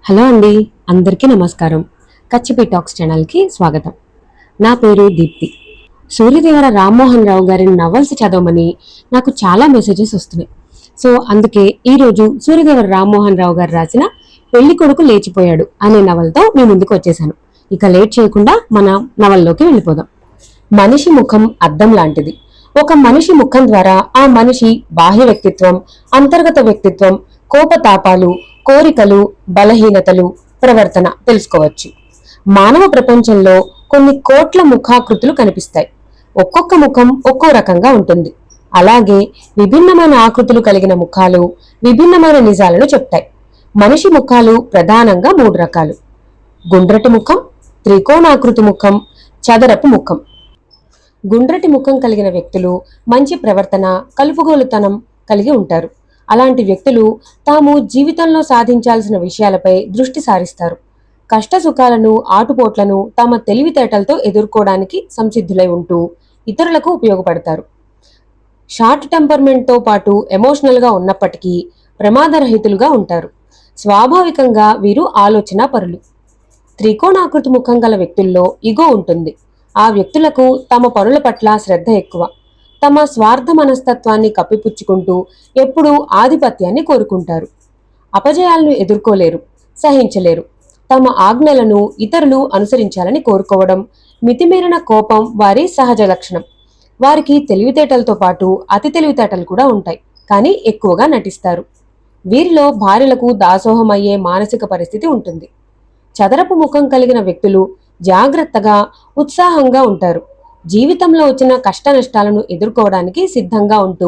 Hello అండి, అందరికీ నమస్కారం. కచ్చిపి టాక్స్ ఛానల్కి స్వాగతం. నా పేరు దీప్తి. సూర్యదేవర రామ్మోహన్ రావు గారి నవల్స్ చదవమని నాకు చాలా మెసేజెస్ వస్తున్నాయి. సో అందుకే ఈరోజు సూర్యదేవర రామ్మోహన్ రావు గారు రాసిన పెళ్లి కొడుకు లేచిపోయాడు అనే నవల్తో మీ ముందుకు వచ్చేసాను. ఇక లేట్ చేయకుండా మన నవల్లోకి వెళ్ళిపోదాం. మనిషి ముఖం అద్దం లాంటిది. ఒక మనిషి ముఖం ద్వారా ఆ మనిషి బాహ్య వ్యక్తిత్వం, అంతర్గత వ్యక్తిత్వం, కోపతాపాలు, కోరికలు, బలహీనతలు, ప్రవర్తన తెలుసుకోవచ్చు. మానవ ప్రపంచంలో కొన్ని కోట్ల ముఖాకృతులు కనిపిస్తాయి. ఒక్కొక్క ముఖం ఒక్కో రకంగా ఉంటుంది. అలాగే విభిన్నమైన ఆకృతులు కలిగిన ముఖాలు విభిన్నమైన నిజాలను చెప్తాయి. మనిషి ముఖాలు ప్రధానంగా మూడు రకాలు: గుండ్రటి ముఖం, త్రికోణాకృతి ముఖం, చదరపు ముఖం. గుండ్రటి ముఖం కలిగిన వ్యక్తులు మంచి ప్రవర్తన, కలుపుగోలుతనం కలిగి ఉంటారు. అలాంటి వ్యక్తులు తాము జీవితంలో సాధించాల్సిన విషయాలపై దృష్టి సారిస్తారు. కష్ట సుఖాలను, ఆటుపోట్లను తమ తెలివితేటలతో ఎదుర్కోవడానికి సంసిద్ధులై ఉంటూ ఇతరులకు ఉపయోగపడతారు. షార్ట్ టెంపర్మెంట్తో పాటు ఎమోషనల్గా ఉన్నప్పటికీ ప్రమాదరహితులుగా ఉంటారు. స్వాభావికంగా వీరు ఆలోచన పరులు. త్రికోణాకృతి ముఖం గల వ్యక్తుల్లో ఇగో ఉంటుంది. ఆ వ్యక్తులకు తమ పనుల పట్ల శ్రద్ధ ఎక్కువ. తమ స్వార్థ మనస్తత్వాన్ని కప్పిపుచ్చుకుంటూ ఎప్పుడూ ఆధిపత్యాన్ని కోరుకుంటారు. అపజయాలను ఎదుర్కోలేరు, సహించలేరు. తమ ఆజ్ఞలను ఇతరులు అనుసరించాలని కోరుకోవడం, మితిమీరిన కోపం వారి సహజ లక్షణం. వారికి తెలివితేటలతో పాటు అతి తెలివితేటలు కూడా ఉంటాయి, కానీ ఎక్కువగా నటిస్తారు. వీరిలో భార్యలకు దాసోహమయ్యే మానసిక పరిస్థితి ఉంటుంది. చదరపు ముఖం కలిగిన వ్యక్తులు జాగ్రత్తగా, ఉత్సాహంగా ఉంటారు. జీవితంలో వచ్చిన కష్ట నష్టాలను ఎదుర్కోవడానికి సిద్ధంగా ఉంటూ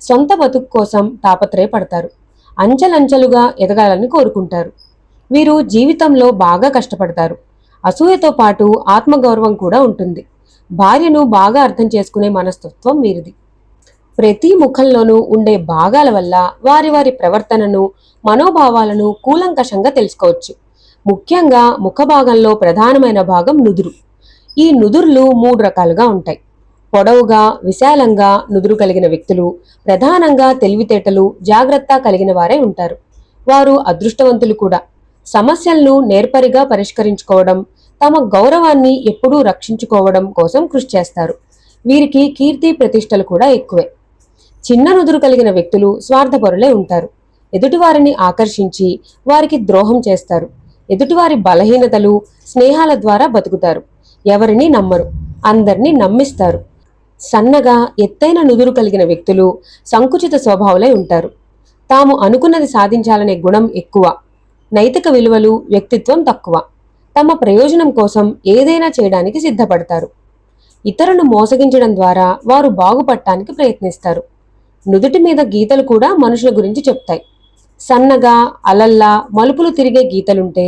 సొంత బతుకు కోసం తాపత్రయపడతారు. అంచెలంచెలుగా ఎదగాలని కోరుకుంటారు. వీరు జీవితంలో బాగా కష్టపడతారు. అసూయతో పాటు ఆత్మగౌరవం కూడా ఉంటుంది. భార్యను బాగా అర్థం చేసుకునే మనస్తత్వం వీరిది. ప్రతి ముఖంలోనూ ఉండే భాగాల వల్ల వారి వారి ప్రవర్తనను, మనోభావాలను కూలంకషంగా తెలుసుకోవచ్చు. ముఖ్యంగా ముఖ భాగంలో ప్రధానమైన భాగం నుదురు. ఈ నుదురులు మూడు రకాలుగా ఉంటాయి. పొడవుగా, విశాలంగా నుదురు కలిగిన వ్యక్తులు ప్రధానంగా తెలివితేటలు, జాగ్రత్త కలిగిన వారే ఉంటారు. వారు అదృష్టవంతులు కూడా. సమస్యలను నేర్పరిగా పరిష్కరించుకోవడం, తమ గౌరవాన్ని ఎప్పుడూ రక్షించుకోవడం కోసం కృషి చేస్తారు. వీరికి కీర్తి ప్రతిష్టలు కూడా ఎక్కువే. చిన్న నుదురు కలిగిన వ్యక్తులు స్వార్థపరులే ఉంటారు. ఎదుటివారిని ఆకర్షించి వారికి ద్రోహం చేస్తారు. ఎదుటివారి బలహీనతలు, స్నేహాల ద్వారా బతుకుతారు. ఎవరిని నమ్మరు, అందరినీ నమ్మిస్తారు. సన్నగా, ఎత్తైన నుదురు కలిగిన వ్యక్తులు సంకుచిత స్వభావులై ఉంటారు. తాము అనుకున్నది సాధించాలనే గుణం ఎక్కువ. నైతిక విలువలు, వ్యక్తిత్వం తక్కువ. తమ ప్రయోజనం కోసం ఏదైనా చేయడానికి సిద్ధపడతారు. ఇతరులను మోసగించడం ద్వారా వారు బాగుపడటానికి ప్రయత్నిస్తారు. నుదుటి మీద గీతలు కూడా మనుషుల గురించి చెప్తాయి. సన్నగా, అలల్లా, మలుపులు తిరిగే గీతలుంటే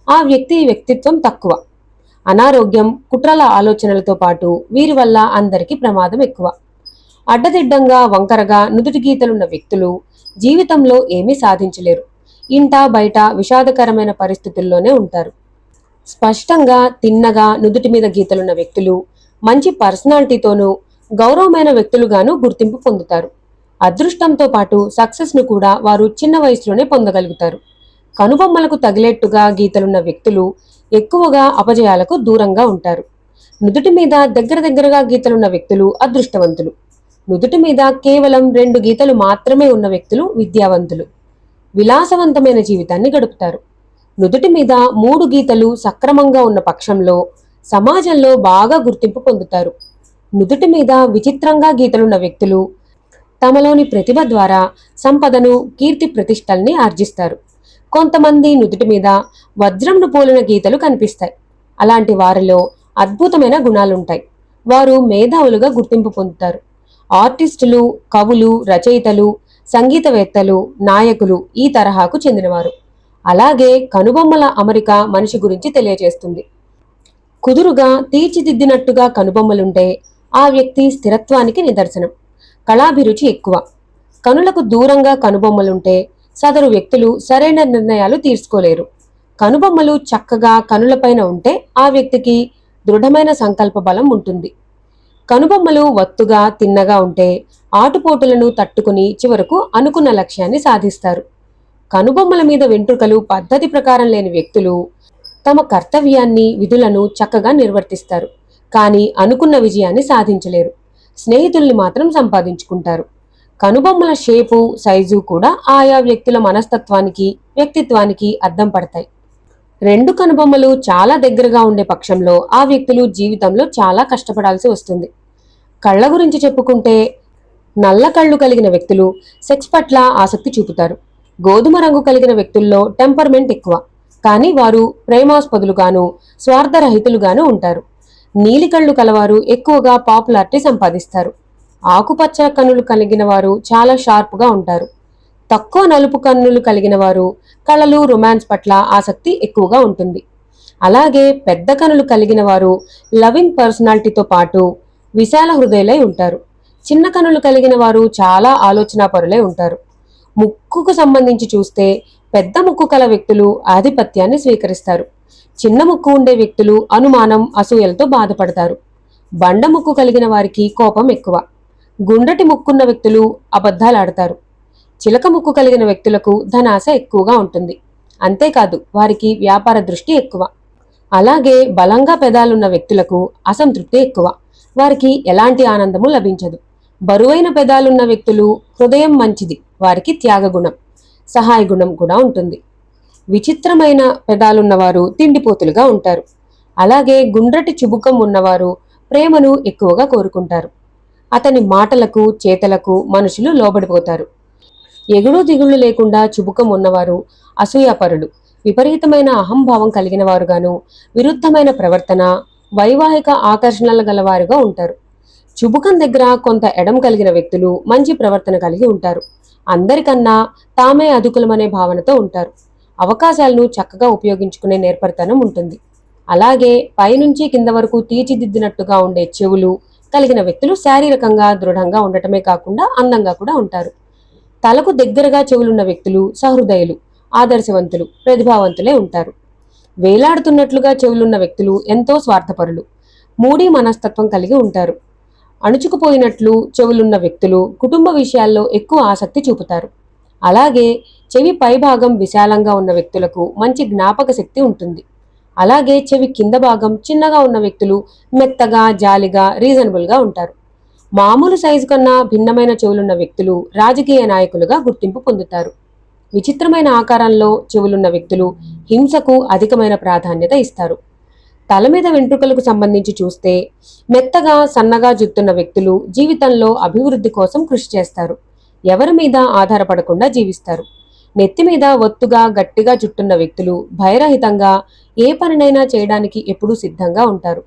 ఆ వ్యక్తి వ్యక్తిత్వం తక్కువ. అనారోగ్యం, కుట్రల ఆలోచనలతో పాటు వీరి వల్ల అందరికీ ప్రమాదం ఎక్కువ. అడ్డదిడ్డంగా, వంకరగా నుదుటి గీతలున్న వ్యక్తులు జీవితంలో ఏమీ సాధించలేరు. ఇంటా బయట విషాదకరమైన పరిస్థితుల్లోనే ఉంటారు. స్పష్టంగా, తిన్నగా నుదుటి మీద గీతలున్న వ్యక్తులు మంచి పర్సనాలిటీతోనూ, గౌరవమైన వ్యక్తులుగాను గుర్తింపు పొందుతారు. అదృష్టంతో పాటు సక్సెస్ను కూడా వారు చిన్న వయసులోనే పొందగలుగుతారు. కనుబొమ్మలకు తగిలేట్టుగా గీతలున్న వ్యక్తులు ఎక్కువగా అపజయాలకు దూరంగా ఉంటారు. నుదుటి మీద దగ్గరగా గీతలున్న వ్యక్తులు అదృష్టవంతులు. నుదుటి మీద కేవలం 2 గీతలు మాత్రమే ఉన్న వ్యక్తులు విద్యావంతులు. విలాసవంతమైన జీవితాన్ని గడుపుతారు. నుదుటి మీద 3 గీతలు సక్రమంగా ఉన్న పక్షంలో సమాజంలో బాగా గుర్తింపు పొందుతారు. నుదుటి మీద విచిత్రంగా గీతలున్న వ్యక్తులు తమలోని ప్రతిభ ద్వారా సంపదను, కీర్తి ప్రతిష్టల్ని ఆర్జిస్తారు. కొంతమంది నుదుటి మీద వజ్రంను పోలిన గీతలు కనిపిస్తాయి. అలాంటి వారిలో అద్భుతమైన గుణాలుంటాయి. వారు మేధావులుగా గుర్తింపు పొందుతారు. ఆర్టిస్టులు, కవులు, రచయితలు, సంగీతవేత్తలు, నాయకులు ఈ తరహాకు చెందినవారు. అలాగే కనుబొమ్మల అమరిక మనిషి గురించి తెలియజేస్తుంది. కుదురుగా, తీర్చిదిద్దినట్టుగా కనుబొమ్మలుంటే ఆ వ్యక్తి స్థిరత్వానికి నిదర్శనం. కళాభిరుచి ఎక్కువ. కనులకు దూరంగా కనుబొమ్మలుంటే సదరు వ్యక్తులు సరైన నిర్ణయాలు తీసుకోలేరు. కనుబొమ్మలు చక్కగా కనులపైన ఉంటే ఆ వ్యక్తికి దృఢమైన సంకల్ప బలం ఉంటుంది. కనుబొమ్మలు వత్తుగా, తిన్నగా ఉంటే ఆటుపోటులను తట్టుకుని చివరకు అనుకున్న లక్ష్యాన్ని సాధిస్తారు. కనుబొమ్మల మీద వెంట్రుకలు పద్ధతి ప్రకారం లేని వ్యక్తులు తమ కర్తవ్యాన్ని విధులను చక్కగా నిర్వర్తిస్తారు, కానీ అనుకున్న విజయాన్ని సాధించలేరు. స్నేహితుల్ని మాత్రం సంపాదించుకుంటారు. కనుబొమ్మల షేపు, సైజు కూడా ఆయా వ్యక్తుల మనస్తత్వానికి, వ్యక్తిత్వానికి అద్దం పడతాయి. రెండు కనుబొమ్మలు చాలా దగ్గరగా ఉండే పక్షంలో ఆ వ్యక్తులు జీవితంలో చాలా కష్టపడాల్సి వస్తుంది. కళ్ళ గురించి చెప్పుకుంటే, నల్ల కళ్ళు కలిగిన వ్యక్తులు సెక్స్ పట్ల ఆసక్తి చూపుతారు. గోధుమ రంగు కలిగిన వ్యక్తుల్లో టెంపర్మెంట్ ఎక్కువ, కానీ వారు ప్రేమాస్పదులుగాను స్వార్థరహితులుగాను ఉంటారు. నీలి కళ్ళు కలవారు ఎక్కువగా పాపులారిటీ సంపాదిస్తారు. ఆకుపచ్చ కన్నులు కలిగిన వారు చాలా షార్ప్గా ఉంటారు. తక్కువ నలుపు కన్నులు కలిగిన వారు కళలు, రొమాన్స్ పట్ల ఆసక్తి ఎక్కువగా ఉంటుంది. అలాగే పెద్ద కనులు కలిగిన వారు లవింగ్ పర్సనాలిటీతో పాటు విశాల హృదయులై ఉంటారు. చిన్న కనులు కలిగిన వారు చాలా ఆలోచనాపరులై ఉంటారు. ముక్కుకు సంబంధించి చూస్తే పెద్ద ముక్కు కల వ్యక్తులు ఆధిపత్యాన్ని స్వీకరిస్తారు. చిన్న ముక్కు ఉండే వ్యక్తులు అనుమానం, అసూయలతో బాధపడతారు. బండ ముక్కు కలిగిన వారికి కోపం ఎక్కువ. గుండ్రటి ముక్కున్న వ్యక్తులు అబద్ధాలాడతారు. చిలక ముక్కు కలిగిన వ్యక్తులకు ధనాశ ఎక్కువగా ఉంటుంది. అంతేకాదు వారికి వ్యాపార దృష్టి ఎక్కువ. అలాగే బలంగా పెదాలున్న వ్యక్తులకు అసంతృప్తి ఎక్కువ. వారికి ఎలాంటి ఆనందము లభించదు. బరువైన పెదాలున్న వ్యక్తులు హృదయం మంచిది, వారికి త్యాగగుణం, సహాయ గుణం కూడా ఉంటుంది. విచిత్రమైన పెదాలున్నవారు తిండిపోతులుగా ఉంటారు. అలాగే గుండ్రటి చుబుకం ఉన్నవారు ప్రేమను ఎక్కువగా కోరుకుంటారు. అతని మాటలకు, చేతలకు మనుషులు లోబడిపోతారు. ఎగుడు దిగుళ్ళు లేకుండా చుబుకం ఉన్నవారు అసూయాపరులు, విపరీతమైన అహంభావం కలిగిన వారుగాను, విరుద్ధమైన ప్రవర్తన, వైవాహిక ఆకర్షణల గలవారుగా ఉంటారు. చుబుకం దగ్గర కొంత ఎడం కలిగిన వ్యక్తులు మంచి ప్రవర్తన కలిగి ఉంటారు. అందరికన్నా తామే అదుకులమనే భావనతో ఉంటారు. అవకాశాలను చక్కగా ఉపయోగించుకునే నేర్పరితనం ఉంటుంది. అలాగే పైనుంచి కింద వరకు తీర్చిదిద్దినట్టుగా ఉండే చెవులు కలిగిన వ్యక్తులు శారీరకంగా దృఢంగా ఉండటమే కాకుండా అందంగా కూడా ఉంటారు. తలకు దగ్గరగా చెవులున్న వ్యక్తులు సహృదయులు, ఆదర్శవంతులు, ప్రతిభావంతులే ఉంటారు. వేలాడుతున్నట్లుగా చెవులున్న వ్యక్తులు ఎంతో స్వార్థపరులు, మూడీ మనస్తత్వం కలిగి ఉంటారు. అణుచుకుపోయినట్లు చెవులున్న వ్యక్తులు కుటుంబ విషయాల్లో ఎక్కువ ఆసక్తి చూపుతారు. అలాగే చెవి పైభాగం విశాలంగా ఉన్న వ్యక్తులకు మంచి జ్ఞాపక శక్తి ఉంటుంది. అలాగే చెవి కింద భాగం చిన్నగా ఉన్న వ్యక్తులు మెత్తగా, జాలిగా, రీజనబుల్గా ఉంటారు. మామూలు సైజు కన్నా భిన్నమైన చెవులున్న వ్యక్తులు రాజకీయ నాయకులుగా గుర్తింపు పొందుతారు. విచిత్రమైన ఆకారంలో చెవులున్న వ్యక్తులు హింసకు అధికమైన ప్రాధాన్యత ఇస్తారు. తల మీద వెంట్రుకలకు సంబంధించి చూస్తే మెత్తగా, సన్నగా జుత్తున్న వ్యక్తులు జీవితంలో అభివృద్ధి కోసం కృషి చేస్తారు. ఎవరి మీద ఆధారపడకుండా జీవిస్తారు. నెత్తి మీద ఒత్తుగా, గట్టిగా జుట్టున్న వ్యక్తులు భయరహితంగా ఏ పనినైనా చేయడానికి ఎప్పుడూ సిద్ధంగా ఉంటారు.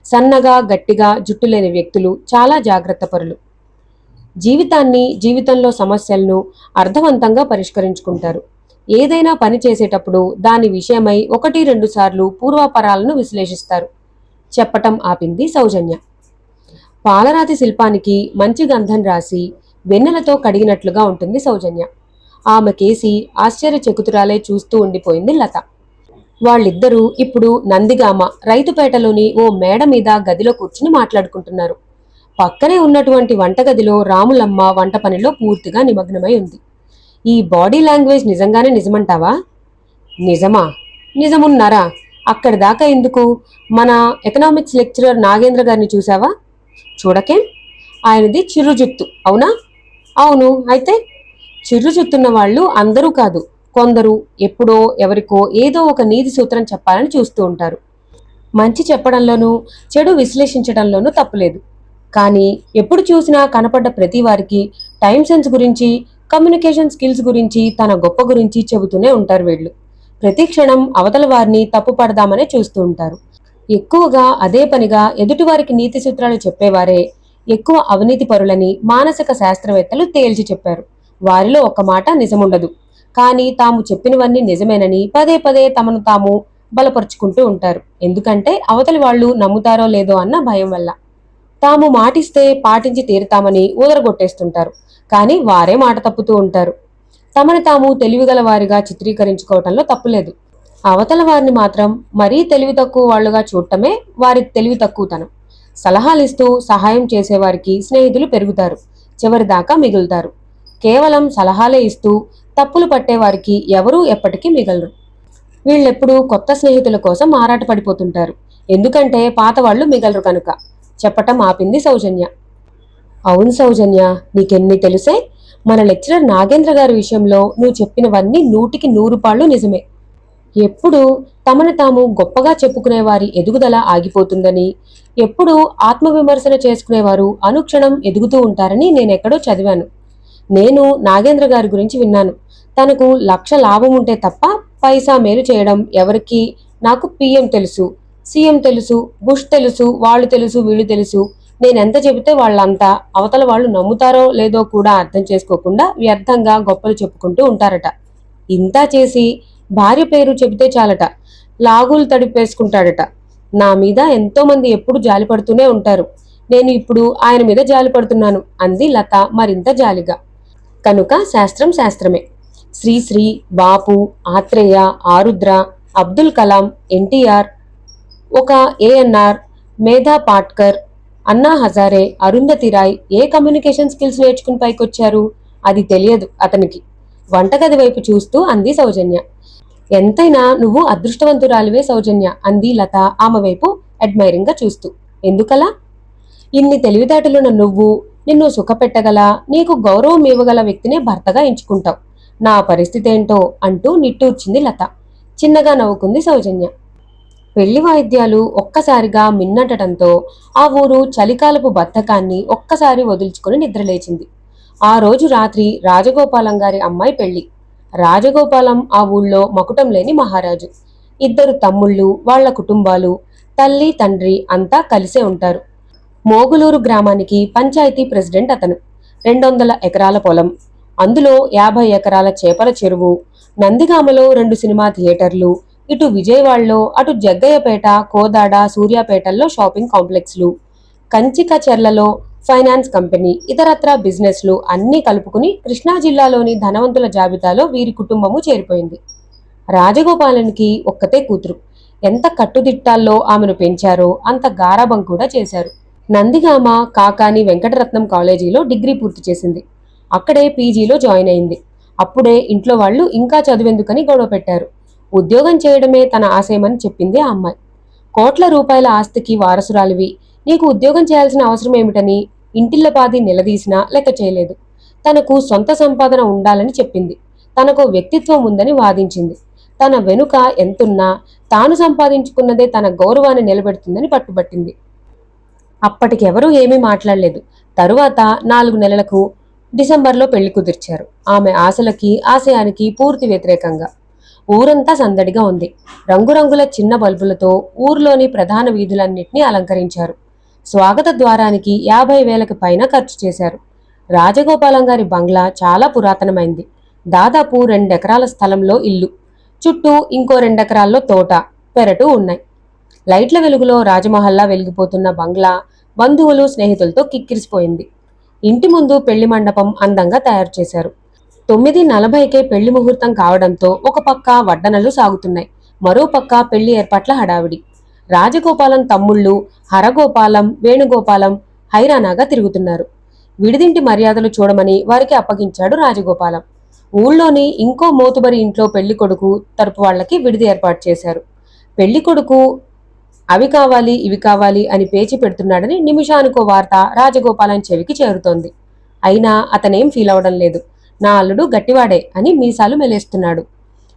సన్నగా, గట్టిగా జుట్టు లేని వ్యక్తులు చాలా జాగ్రత్త పరులు. జీవితంలో సమస్యలను అర్థవంతంగా పరిష్కరించుకుంటారు. ఏదైనా పని చేసేటప్పుడు దాని విషయమై 1-2 సార్లు పూర్వాపరాలను విశ్లేషిస్తారు. చెప్పటం ఆపింది సౌజన్య. పాలరాతి శిల్పానికి మంచి గంధం రాసి వెన్నెలతో కడిగినట్లుగా ఉంటుంది సౌజన్య. ఆమె కేసి ఆశ్చర్యచకితురాలై చూస్తూ ఉండిపోయింది లత. వాళ్ళిద్దరూ ఇప్పుడు నందిగామ రైతుపేటలోని ఓ మేడ మీద గదిలో కూర్చుని మాట్లాడుకుంటున్నారు. పక్కనే ఉన్నటువంటి వంటగదిలో రాములమ్మ వంట పనిలో పూర్తిగా నిమగ్నమై ఉంది. ఈ బాడీ లాంగ్వేజ్ నిజంగానే నిజమంటావా? నిజమా? నిజమున్నారా? అక్కడి దాకా ఎందుకు? మన ఎకనామిక్స్ లెక్చరర్ నాగేంద్ర గారిని చూసావా? చూడకేం, ఆయనది చిర్రు జుత్తు, అవునా? అవును, అయితే చిర్రు జుత్తున్న వాళ్ళు అందరూ కాదు, కొందరు ఎప్పుడో ఎవరికో ఏదో ఒక నీతి సూత్రం చెప్పాలని చూస్తూ ఉంటారు. మంచి చెప్పడంలోనూ చెడు విశ్లేషించడంలోనూ తప్పులేదు. కానీ ఎప్పుడు చూసినా కనపడ్డ ప్రతి వారికి టైం సెన్స్ గురించి, కమ్యూనికేషన్ స్కిల్స్ గురించి, తన గొప్ప గురించి చెబుతూనే ఉంటారు వీళ్ళు. ప్రతి క్షణం అవతల వారిని తప్పు పడదామనే చూస్తూ ఉంటారు. ఎక్కువగా అదే పనిగా ఎదుటివారికి నీతి సూత్రాలు చెప్పేవారే ఎక్కువ అవినీతి పరులని మానసిక శాస్త్రవేత్తలు తేల్చి చెప్పారు. వారిలో ఒక్క మాట నిజముండదు, కానీ తాము చెప్పినవన్నీ నిజమేనని పదే పదే తమను తాము బలపరుచుకుంటూ ఉంటారు. ఎందుకంటే అవతలి వాళ్ళు నమ్ముతారో లేదో అన్న భయం వల్ల. తాము మాటిస్తే పాటించి తీరుతామని ఊదరగొట్టేస్తుంటారు, కానీ వారే మాట తప్పుతూ ఉంటారు. తమను తాము తెలివిగల వారిగా చిత్రీకరించుకోవటంలో తప్పులేదు. అవతల వారిని మాత్రం మరీ తెలివి తక్కువ వాళ్లుగా చూడటమే వారి తెలివి తక్కువతనం. సలహాలిస్తూ సహాయం చేసేవారికి స్నేహితులు పెరుగుతారు, చివరి దాకా మిగులుతారు. కేవలం సలహాలే ఇస్తూ తప్పులు పట్టేవారికి ఎవరూ ఎప్పటికీ మిగలరు. వీళ్ళెప్పుడూ కొత్త స్నేహితుల కోసం ఆరాటపడిపోతుంటారు. ఎందుకంటే పాత వాళ్ళు మిగలరు కనుక. చెప్పటం ఆపింది సౌజన్య. అవును సౌజన్య, నీకెన్ని తెలుసే? మన లెక్చరర్ నాగేంద్ర గారి విషయంలో నువ్వు చెప్పినవన్నీ 100కి 100 నిజమే. ఎప్పుడు తమను తాము గొప్పగా చెప్పుకునేవారి ఎదుగుదల ఆగిపోతుందని, ఎప్పుడూ ఆత్మవిమర్శన చేసుకునేవారు అనుక్షణం ఎదుగుతూ ఉంటారని నేనెక్కడో చదివాను. నేను నాగేంద్ర గారి గురించి విన్నాను. తనకు 1,00,000 లాభం ఉంటే తప్ప పైసా మేలు చేయడం ఎవరికి. నాకు పిఎం తెలుసు, సీఎం తెలుసు, బుష్ తెలుసు, వాళ్ళు తెలుసు, వీళ్ళు తెలుసు. నేనెంత చెబితే వాళ్ళంతా అవతల వాళ్ళు నమ్ముతారో లేదో కూడా అర్థం చేసుకోకుండా వ్యర్థంగా గొప్పలు చెప్పుకుంటూ ఉంటారట. ఇంతా చేసి భార్య పేరు చెబితే చాలట, లాగులు తడిపేసుకుంటాడట. నా మీద ఎంతో మంది ఎప్పుడు జాలి పడుతూనే ఉంటారు. నేను ఇప్పుడు ఆయన మీద జాలి పడుతున్నాను అంది లత మరింత జాలిగా. కనుక శాస్త్రం శాస్త్రమే. శ్రీశ్రీ, బాపు, ఆత్రేయ, ఆరుద్ర, అబ్దుల్ కలాం, ఎన్టీఆర్, ఒక ఏఎన్ఆర్, మేధా పాట్కర్, అన్నా హజారే, అరుంధతి రాయ్ ఏ కమ్యూనికేషన్ స్కిల్స్ నేర్చుకుని పైకొచ్చారు? అది తెలియదు అతనికి. వంటగది వైపు చూస్తూ అంది సౌజన్య. ఎంతైనా నువ్వు అదృష్టవంతురాలివే సౌజన్య అంది లత ఆమె వైపు అడ్మైరింగ్ గా చూస్తూ. ఎందుకలా? ఇన్ని తెలివితేటలున్న నువ్వు, నిన్ను సుఖపెట్టగల, నీకు గౌరవం ఇవ్వగల వ్యక్తినే భర్తగా ఎంచుకుంటావు. నా పరిస్థితి ఏంటో అంటూ నిట్టూర్చింది లత. చిన్నగా నవ్వుకుంది సౌజన్య. పెళ్లి వాయిద్యాలు ఒక్కసారిగా మిన్నటంతో ఆ ఊరు చలికాలపు బద్ధకాన్ని ఒక్కసారి వదుల్చుకుని నిద్రలేచింది. ఆ రోజు రాత్రి రాజగోపాలం గారి అమ్మాయి పెళ్లి. రాజగోపాలం ఆ ఊళ్ళో మకుటం లేని మహారాజు. 2 తమ్ముళ్ళు, వాళ్ల కుటుంబాలు, తల్లి తండ్రి అంతా కలిసే ఉంటారు. మోగులూరు గ్రామానికి పంచాయతీ ప్రెసిడెంట్ అతను. 200 ఎకరాల పొలం, అందులో 50 ఎకరాల చేపల చెరువు, నందిగామలో 2 సినిమా థియేటర్లు, ఇటు విజయవాడలో అటు జగ్గయ్యపేట, కోదాడ, సూర్యాపేటల్లో షాపింగ్ కాంప్లెక్స్లు, కంచికచెర్లలో ఫైనాన్స్ కంపెనీ, ఇతరత్రా బిజినెస్లు అన్నీ కలుపుకుని కృష్ణా జిల్లాలోని ధనవంతుల జాబితాలో వీరి కుటుంబము చేరిపోయింది. రాజగోపాలనికి ఒక్కతే కూతురు. ఎంత కట్టుదిట్టాల్లో ఆమెను పెంచారో అంత గారాబం కూడా చేశారు. నందిగామ కాకాని వెంకటరత్నం కాలేజీలో డిగ్రీ పూర్తి చేసింది. అక్కడే పీజీలో జాయిన్ అయింది. అప్పుడే ఇంట్లో వాళ్ళు ఇంకా చదువెందుకని గొడవ పెట్టారు. ఉద్యోగం చేయడమే తన ఆశయమని చెప్పింది ఆ అమ్మాయి. కోట్ల రూపాయల ఆస్తికి వారసురాలివి, నీకు ఉద్యోగం చేయాల్సిన అవసరం ఏమిటని ఇంటిల్లపాది నిలదీసినా లెక్క చేయలేదు. తనకు సొంత సంపాదన ఉండాలని చెప్పింది. తనకు వ్యక్తిత్వం ఉందని వాదించింది. తన వెనుక ఎంతున్నా తాను సంపాదించుకున్నదే తన గౌరవాన్ని నిలబెడుతుందని పట్టుబట్టింది. అప్పటికెవరూ ఏమీ మాట్లాడలేదు. తరువాత 4 నెలలకు డిసెంబర్లో పెళ్లి కుదిర్చారు. ఆమె ఆశలకి ఆశయానికి పూర్తి వ్యతిరేకంగా. ఊరంతా సందడిగా ఉంది. రంగురంగుల చిన్న బల్బులతో ఊర్లోని ప్రధాన వీధులన్నింటినీ అలంకరించారు. స్వాగత ద్వారానికి 50,000కి పైన ఖర్చు చేశారు. రాజగోపాలం గారి బంగ్లా చాలా పురాతనమైంది. దాదాపు 2 ఎకరాల స్థలంలో ఇల్లు, చుట్టూ ఇంకో 2 ఎకరాల్లో తోట, పెరటు ఉన్నాయి. లైట్ల వెలుగులో రాజమహల్లా వెలిగిపోతున్న బంగ్లా బంధువులు స్నేహితులతో కిక్కిరిసిపోయింది. ఇంటి ముందు పెళ్లి మండపం అందంగా తయారు చేశారు. 9:40కే పెళ్లి ముహూర్తం కావడంతో ఒక పక్క వడ్డనలు సాగుతున్నాయి, మరో పక్క పెళ్లి ఏర్పాట్ల హడావిడి. రాజగోపాలం తమ్ముళ్ళు హరగోపాలం, వేణుగోపాలం హైరానాగా తిరుగుతున్నారు. విడిదింటి మర్యాదలు చూడమని వారికి అప్పగించాడు రాజగోపాలం. ఊళ్ళోని ఇంకో మోతుబరి ఇంట్లో పెళ్లి కొడుకు తరపు వాళ్లకి విడిది ఏర్పాటు చేశారు. పెళ్లి కొడుకు అవి కావాలి ఇవి కావాలి అని పేచి పెడుతున్నాడని నిమిషానికో వార్త రాజగోపాలం చెవికి చేరుతోంది. అయినా అతనేం ఫీల్ అవడం లేదు. నా అల్లుడు గట్టివాడే అని మీసాలు మెలేస్తున్నాడు.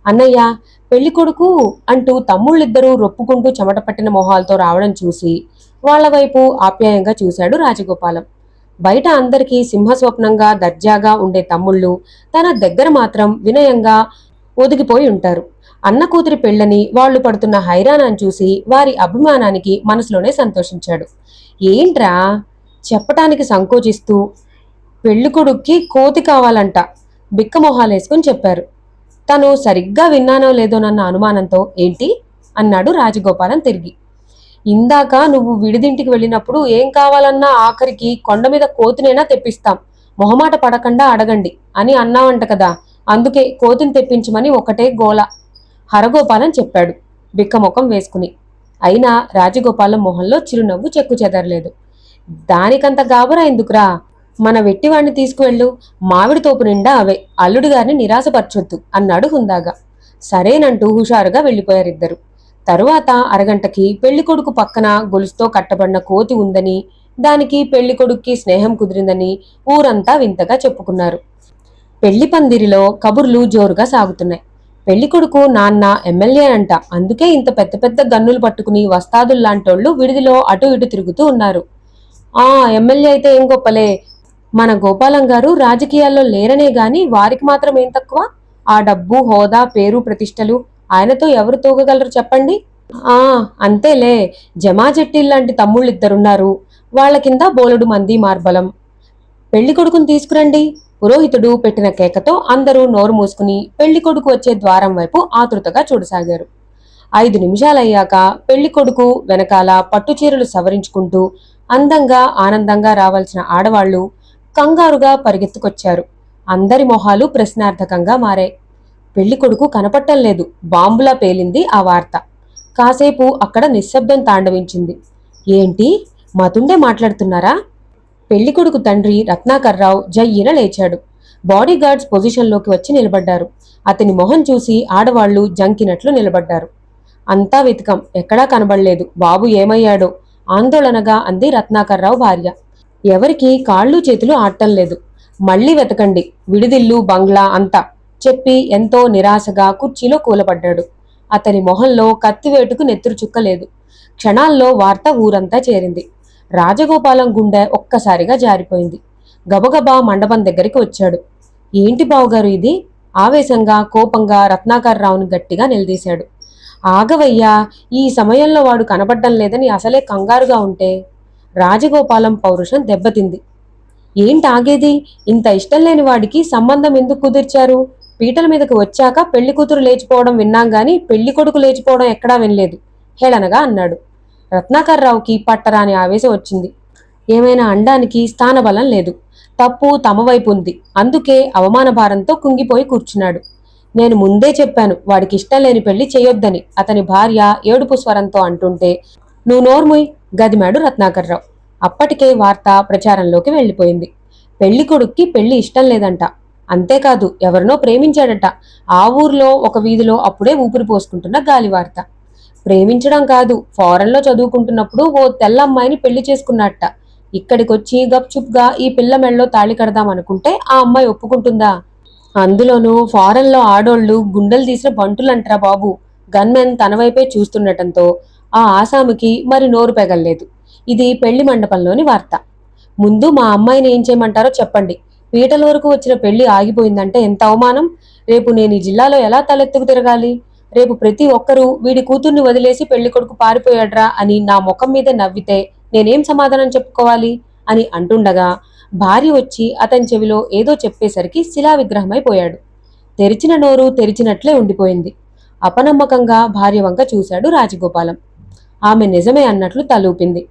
అన్నయ్య, పెళ్లి కొడుకు అంటూ తమ్ముళ్ళిద్దరూ రొప్పుకుంటూ చెమట పట్టిన మొహాలతో రావడం చూసి వాళ్ల వైపు ఆప్యాయంగా చూశాడు రాజగోపాలం. బయట అందరికీ సింహస్వప్నంగా దర్జాగా ఉండే తమ్ముళ్ళు తన దగ్గర మాత్రం వినయంగా ఒదిగిపోయి ఉంటారు. అన్న కూతురి పెళ్లని వాళ్లు పడుతున్న హైరాణాన్ని చూసి వారి అభిమానానికి మనసులోనే సంతోషించాడు. ఏంట్రా చెప్పటానికి సంకోచిస్తూ, పెళ్ళికొడుక్కి కోతి కావాలంట బిక్కమొహాలేసుకుని చెప్పారు. తను సరిగ్గా విన్నానో లేదోనన్న అనుమానంతో ఏంటి అన్నాడు రాజగోపాలం తిరిగి. ఇందాక నువ్వు విడిదింటికి వెళ్ళినప్పుడు ఏం కావాలన్నా ఆఖరికి కొండ మీద కోతినైనా తెప్పిస్తాం, మొహమాట పడకుండా అడగండి అని అన్నావంట కదా, అందుకే కోతిని తెప్పించమని ఒకటే గోల హరగోపాలం చెప్పాడు బిక్కముఖం వేసుకుని. అయినా రాజగోపాలం మొహంలో చిరునవ్వు చెక్కు చెదరలేదు. దానికంత గాబరా ఎందుకురా, మన వెట్టివాణ్ణి తీసుకువెళ్ళు, మామిడి తోపు నిండా అవే, అల్లుడి గారిని నిరాశపరచొద్దు అన్నాడు హుందాగా. సరేనంటూ హుషారుగా వెళ్ళిపోయారిద్దరు. తరువాత అరగంటకి పెళ్లికొడుకు పక్కన గొలుసుతో కట్టబడిన కోతి ఉందని, దానికి పెళ్లికొడుక్కి స్నేహం కుదిరిందని ఊరంతా వింతగా చెప్పుకున్నారు. పెళ్లి పందిరిలో కబుర్లు జోరుగా సాగుతున్నాయి. పెళ్లికొడుకు నాన్న ఎమ్మెల్యే అంట, అందుకే ఇంత పెద్ద పెద్ద గన్నులు పట్టుకుని వస్తాదుల్లాంటోళ్లు విడిదిలో అటు ఇటు తిరుగుతూ ఉన్నారు. ఆ ఎమ్మెల్యే అయితే ఏం గొప్పలే, మన గోపాలం గారు రాజకీయాల్లో లేరనే గాని వారికి మాత్రం ఏం తక్కువ? ఆ డబ్బు, హోదా, పేరు, ప్రతిష్టలు ఆయనతో ఎవరు తూగగలరు చెప్పండి? ఆ అంతేలే, జమాజెట్టిల్లాంటి తమ్ముళ్ళిద్దరున్నారు. వాళ్ల కింద బోలెడు మంది మార్బలం. పెళ్లి కొడుకుని తీసుకురండి. పురోహితుడు పెట్టిన కేకతో అందరూ నోరు మూసుకుని పెళ్లి కొడుకు వచ్చే ద్వారం వైపు ఆతృతగా చూడసాగారు. 5 నిమిషాలయ్యాక పెళ్లి కొడుకు వెనకాల పట్టుచీరలు సవరించుకుంటూ అందంగా ఆనందంగా రావాల్సిన ఆడవాళ్లు కంగారుగా పరిగెత్తుకొచ్చారు. అందరి మొహాలు ప్రశ్నార్థకంగా మారాయి. పెళ్లి కొడుకు కనపట్టం లేదు. బాంబులా పేలింది ఆ వార్త. కాసేపు అక్కడ నిశ్శబ్దం తాండవించింది. ఏంటి, మతుండే మాట్లాడుతున్నారా? పెళ్లికొడుకు తండ్రి రత్నాకర్రావు జయ్యిన లేచాడు. బాడీగార్డ్స్ పొజిషన్లోకి వచ్చి నిలబడ్డారు. అతని మొహం చూసి ఆడవాళ్లు జంకినట్లు నిలబడ్డారు. అంతా వెతికం, ఎక్కడా కనబడలేదు. బాబు ఏమయ్యాడో ఆందోళనగా అంది రత్నాకర్రావు భార్య. ఎవరికి కాళ్ళు చేతులు ఆడటం లేదు. మళ్లీ వెతకండి, విడిదిల్లు, బంగ్లా అంతా చెప్పి ఎంతో నిరాశగా కుర్చీలో కూలబడ్డాడు. అతని మొహంలో కత్తివేటుకు నెత్తురు చుక్కలేదు. క్షణాల్లో వార్త ఊరంతా చేరింది. రాజగోపాలం గుండె ఒక్కసారిగా జారిపోయింది. గబగబా మండపం దగ్గరికి వచ్చాడు. ఏంటి బావుగారు ఇది? ఆవేశంగా కోపంగా రత్నాకర్రావుని గట్టిగా నిలదీశాడు. ఆగవయ్యా, ఈ సమయంలో వాడు కనబడ్డం లేదని అసలే కంగారుగా ఉంటే. రాజగోపాలం పౌరుషం దెబ్బతింది. ఏంటాగేది? ఇంత ఇష్టం లేని వాడికి సంబంధం ఎందుకు కుదిర్చారు? పీటల మీదకు వచ్చాక పెళ్లి కూతురు లేచిపోవడం విన్నాం గాని పెళ్లి కొడుకు లేచిపోవడం ఎక్కడా వినలేదు హేళనగా అన్నాడు. రత్నాకర్రావుకి పట్టరాని ఆవేశం వచ్చింది. ఏమైనా అండానికి స్థానబలం లేదు. తప్పు తమ వైపు ఉంది. అందుకే అవమాన భారంతో కుంగిపోయి కూర్చున్నాడు. నేను ముందే చెప్పాను వాడికి ఇష్టం లేని పెళ్లి చేయొద్దని అతని భార్య ఏడుపు స్వరంతో అంటుంటే, నువ్వు నోర్ముయ్ గదిమాడు రత్నాకర్రావు. అప్పటికే వార్త ప్రచారంలోకి వెళ్లిపోయింది. పెళ్లి కొడుక్కి పెళ్లి ఇష్టం లేదంట. అంతేకాదు, ఎవరినో ప్రేమించాడట. ఆ ఊర్లో ఒక వీధిలో అప్పుడే ఊపిరి పోసుకుంటున్న గాలి వార్త. ప్రేమించడం కాదు, ఫారెన్లో చదువుకుంటున్నప్పుడు ఓ తెల్లమ్మాయిని పెళ్లి చేసుకున్నట్ట. ఇక్కడికొచ్చి గప్చుప్గా ఈ పిల్ల మెళ్ళలో తాళి కడదాం అనుకుంటే ఆ అమ్మాయి ఒప్పుకుంటుందా? అందులోనూ ఫారెన్లో ఆడోళ్లు గుండెలు తీసిన బంటులంటరా బాబు. గన్మెన్ తన వైపే చూస్తుండటంతో ఆ ఆసామికి మరి నోరు పెగల్లేదు. ఇది పెళ్లి మండపంలోని వార్త. ముందు మా అమ్మాయిని ఏం చేయమంటారో చెప్పండి. పీటల వరకు వచ్చిన పెళ్లి ఆగిపోయిందంటే ఎంత అవమానం. రేపు నేను ఈ జిల్లాలో ఎలా తలెత్తుకు తిరగాలి? రేపు ప్రతి ఒక్కరూ వీడి కూతుర్ని వదిలేసి పెళ్లి కొడుకు పారిపోయాడ్రా అని నా ముఖం మీద నవ్వితే నేనేం సమాధానం చెప్పుకోవాలి అని అంటుండగా భార్య వచ్చి అతని చెవిలో ఏదో చెప్పేసరికి శిలా విగ్రహమైపోయాడు. తెరిచిన నోరు తెరిచినట్లే ఉండిపోయింది. అపనమ్మకంగా భార్య వంక చూశాడు రాజగోపాలం. ఆమె నిజమే అన్నట్లు తలూపింది.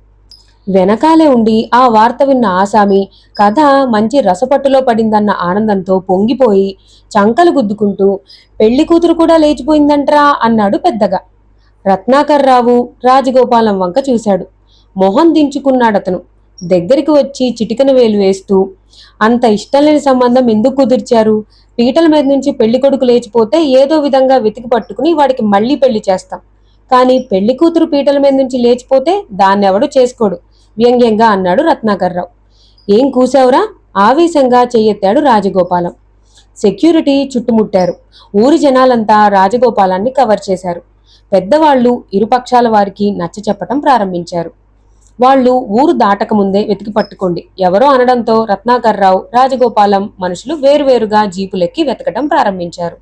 వెనకాలే ఉండి ఆ వార్త విన్న ఆసామి కథ మంచి రసపట్టులో పడిందన్న ఆనందంతో పొంగిపోయి చంకలు గుద్దుకుంటూ పెళ్లి కూతురు కూడా లేచిపోయిందంట్రా అన్నాడు పెద్దగా. రత్నాకర్రావు రాజగోపాలం వంక చూశాడు. మొహం దించుకున్నాడతను. దగ్గరికి వచ్చి చిటికన వేలు వేస్తూ, అంత ఇష్టం లేని సంబంధం ఎందుకు కుదిర్చారు? పీటల మీద నుంచి పెళ్లి కొడుకు లేచిపోతే ఏదో విధంగా వెతికి పట్టుకుని వాడికి మళ్లీ పెళ్లి చేస్తాం. కానీ పెళ్లి కూతురు పీటల మీద నుంచి లేచిపోతే దాన్నెవడు చేసుకోడు వ్యంగ్యంగా అన్నాడు రత్నాకర్రావు. ఏం కూసావురా? ఆవేశంగా చెయ్యెత్తాడు రాజగోపాలం. సెక్యూరిటీ చుట్టుముట్టారు. ఊరి జనాలంతా రాజగోపాలాన్ని కవర్ చేశారు. పెద్దవాళ్లు ఇరుపక్షాల వారికి నచ్చ చెప్పటం ప్రారంభించారు. వాళ్లు ఊరు దాటకముందే వెతికి పట్టుకోండి ఎవరో అనడంతో రత్నాకర్రావు రాజగోపాలం మనుషులు వేరువేరుగా జీపులెక్కి వెతకటం ప్రారంభించారు.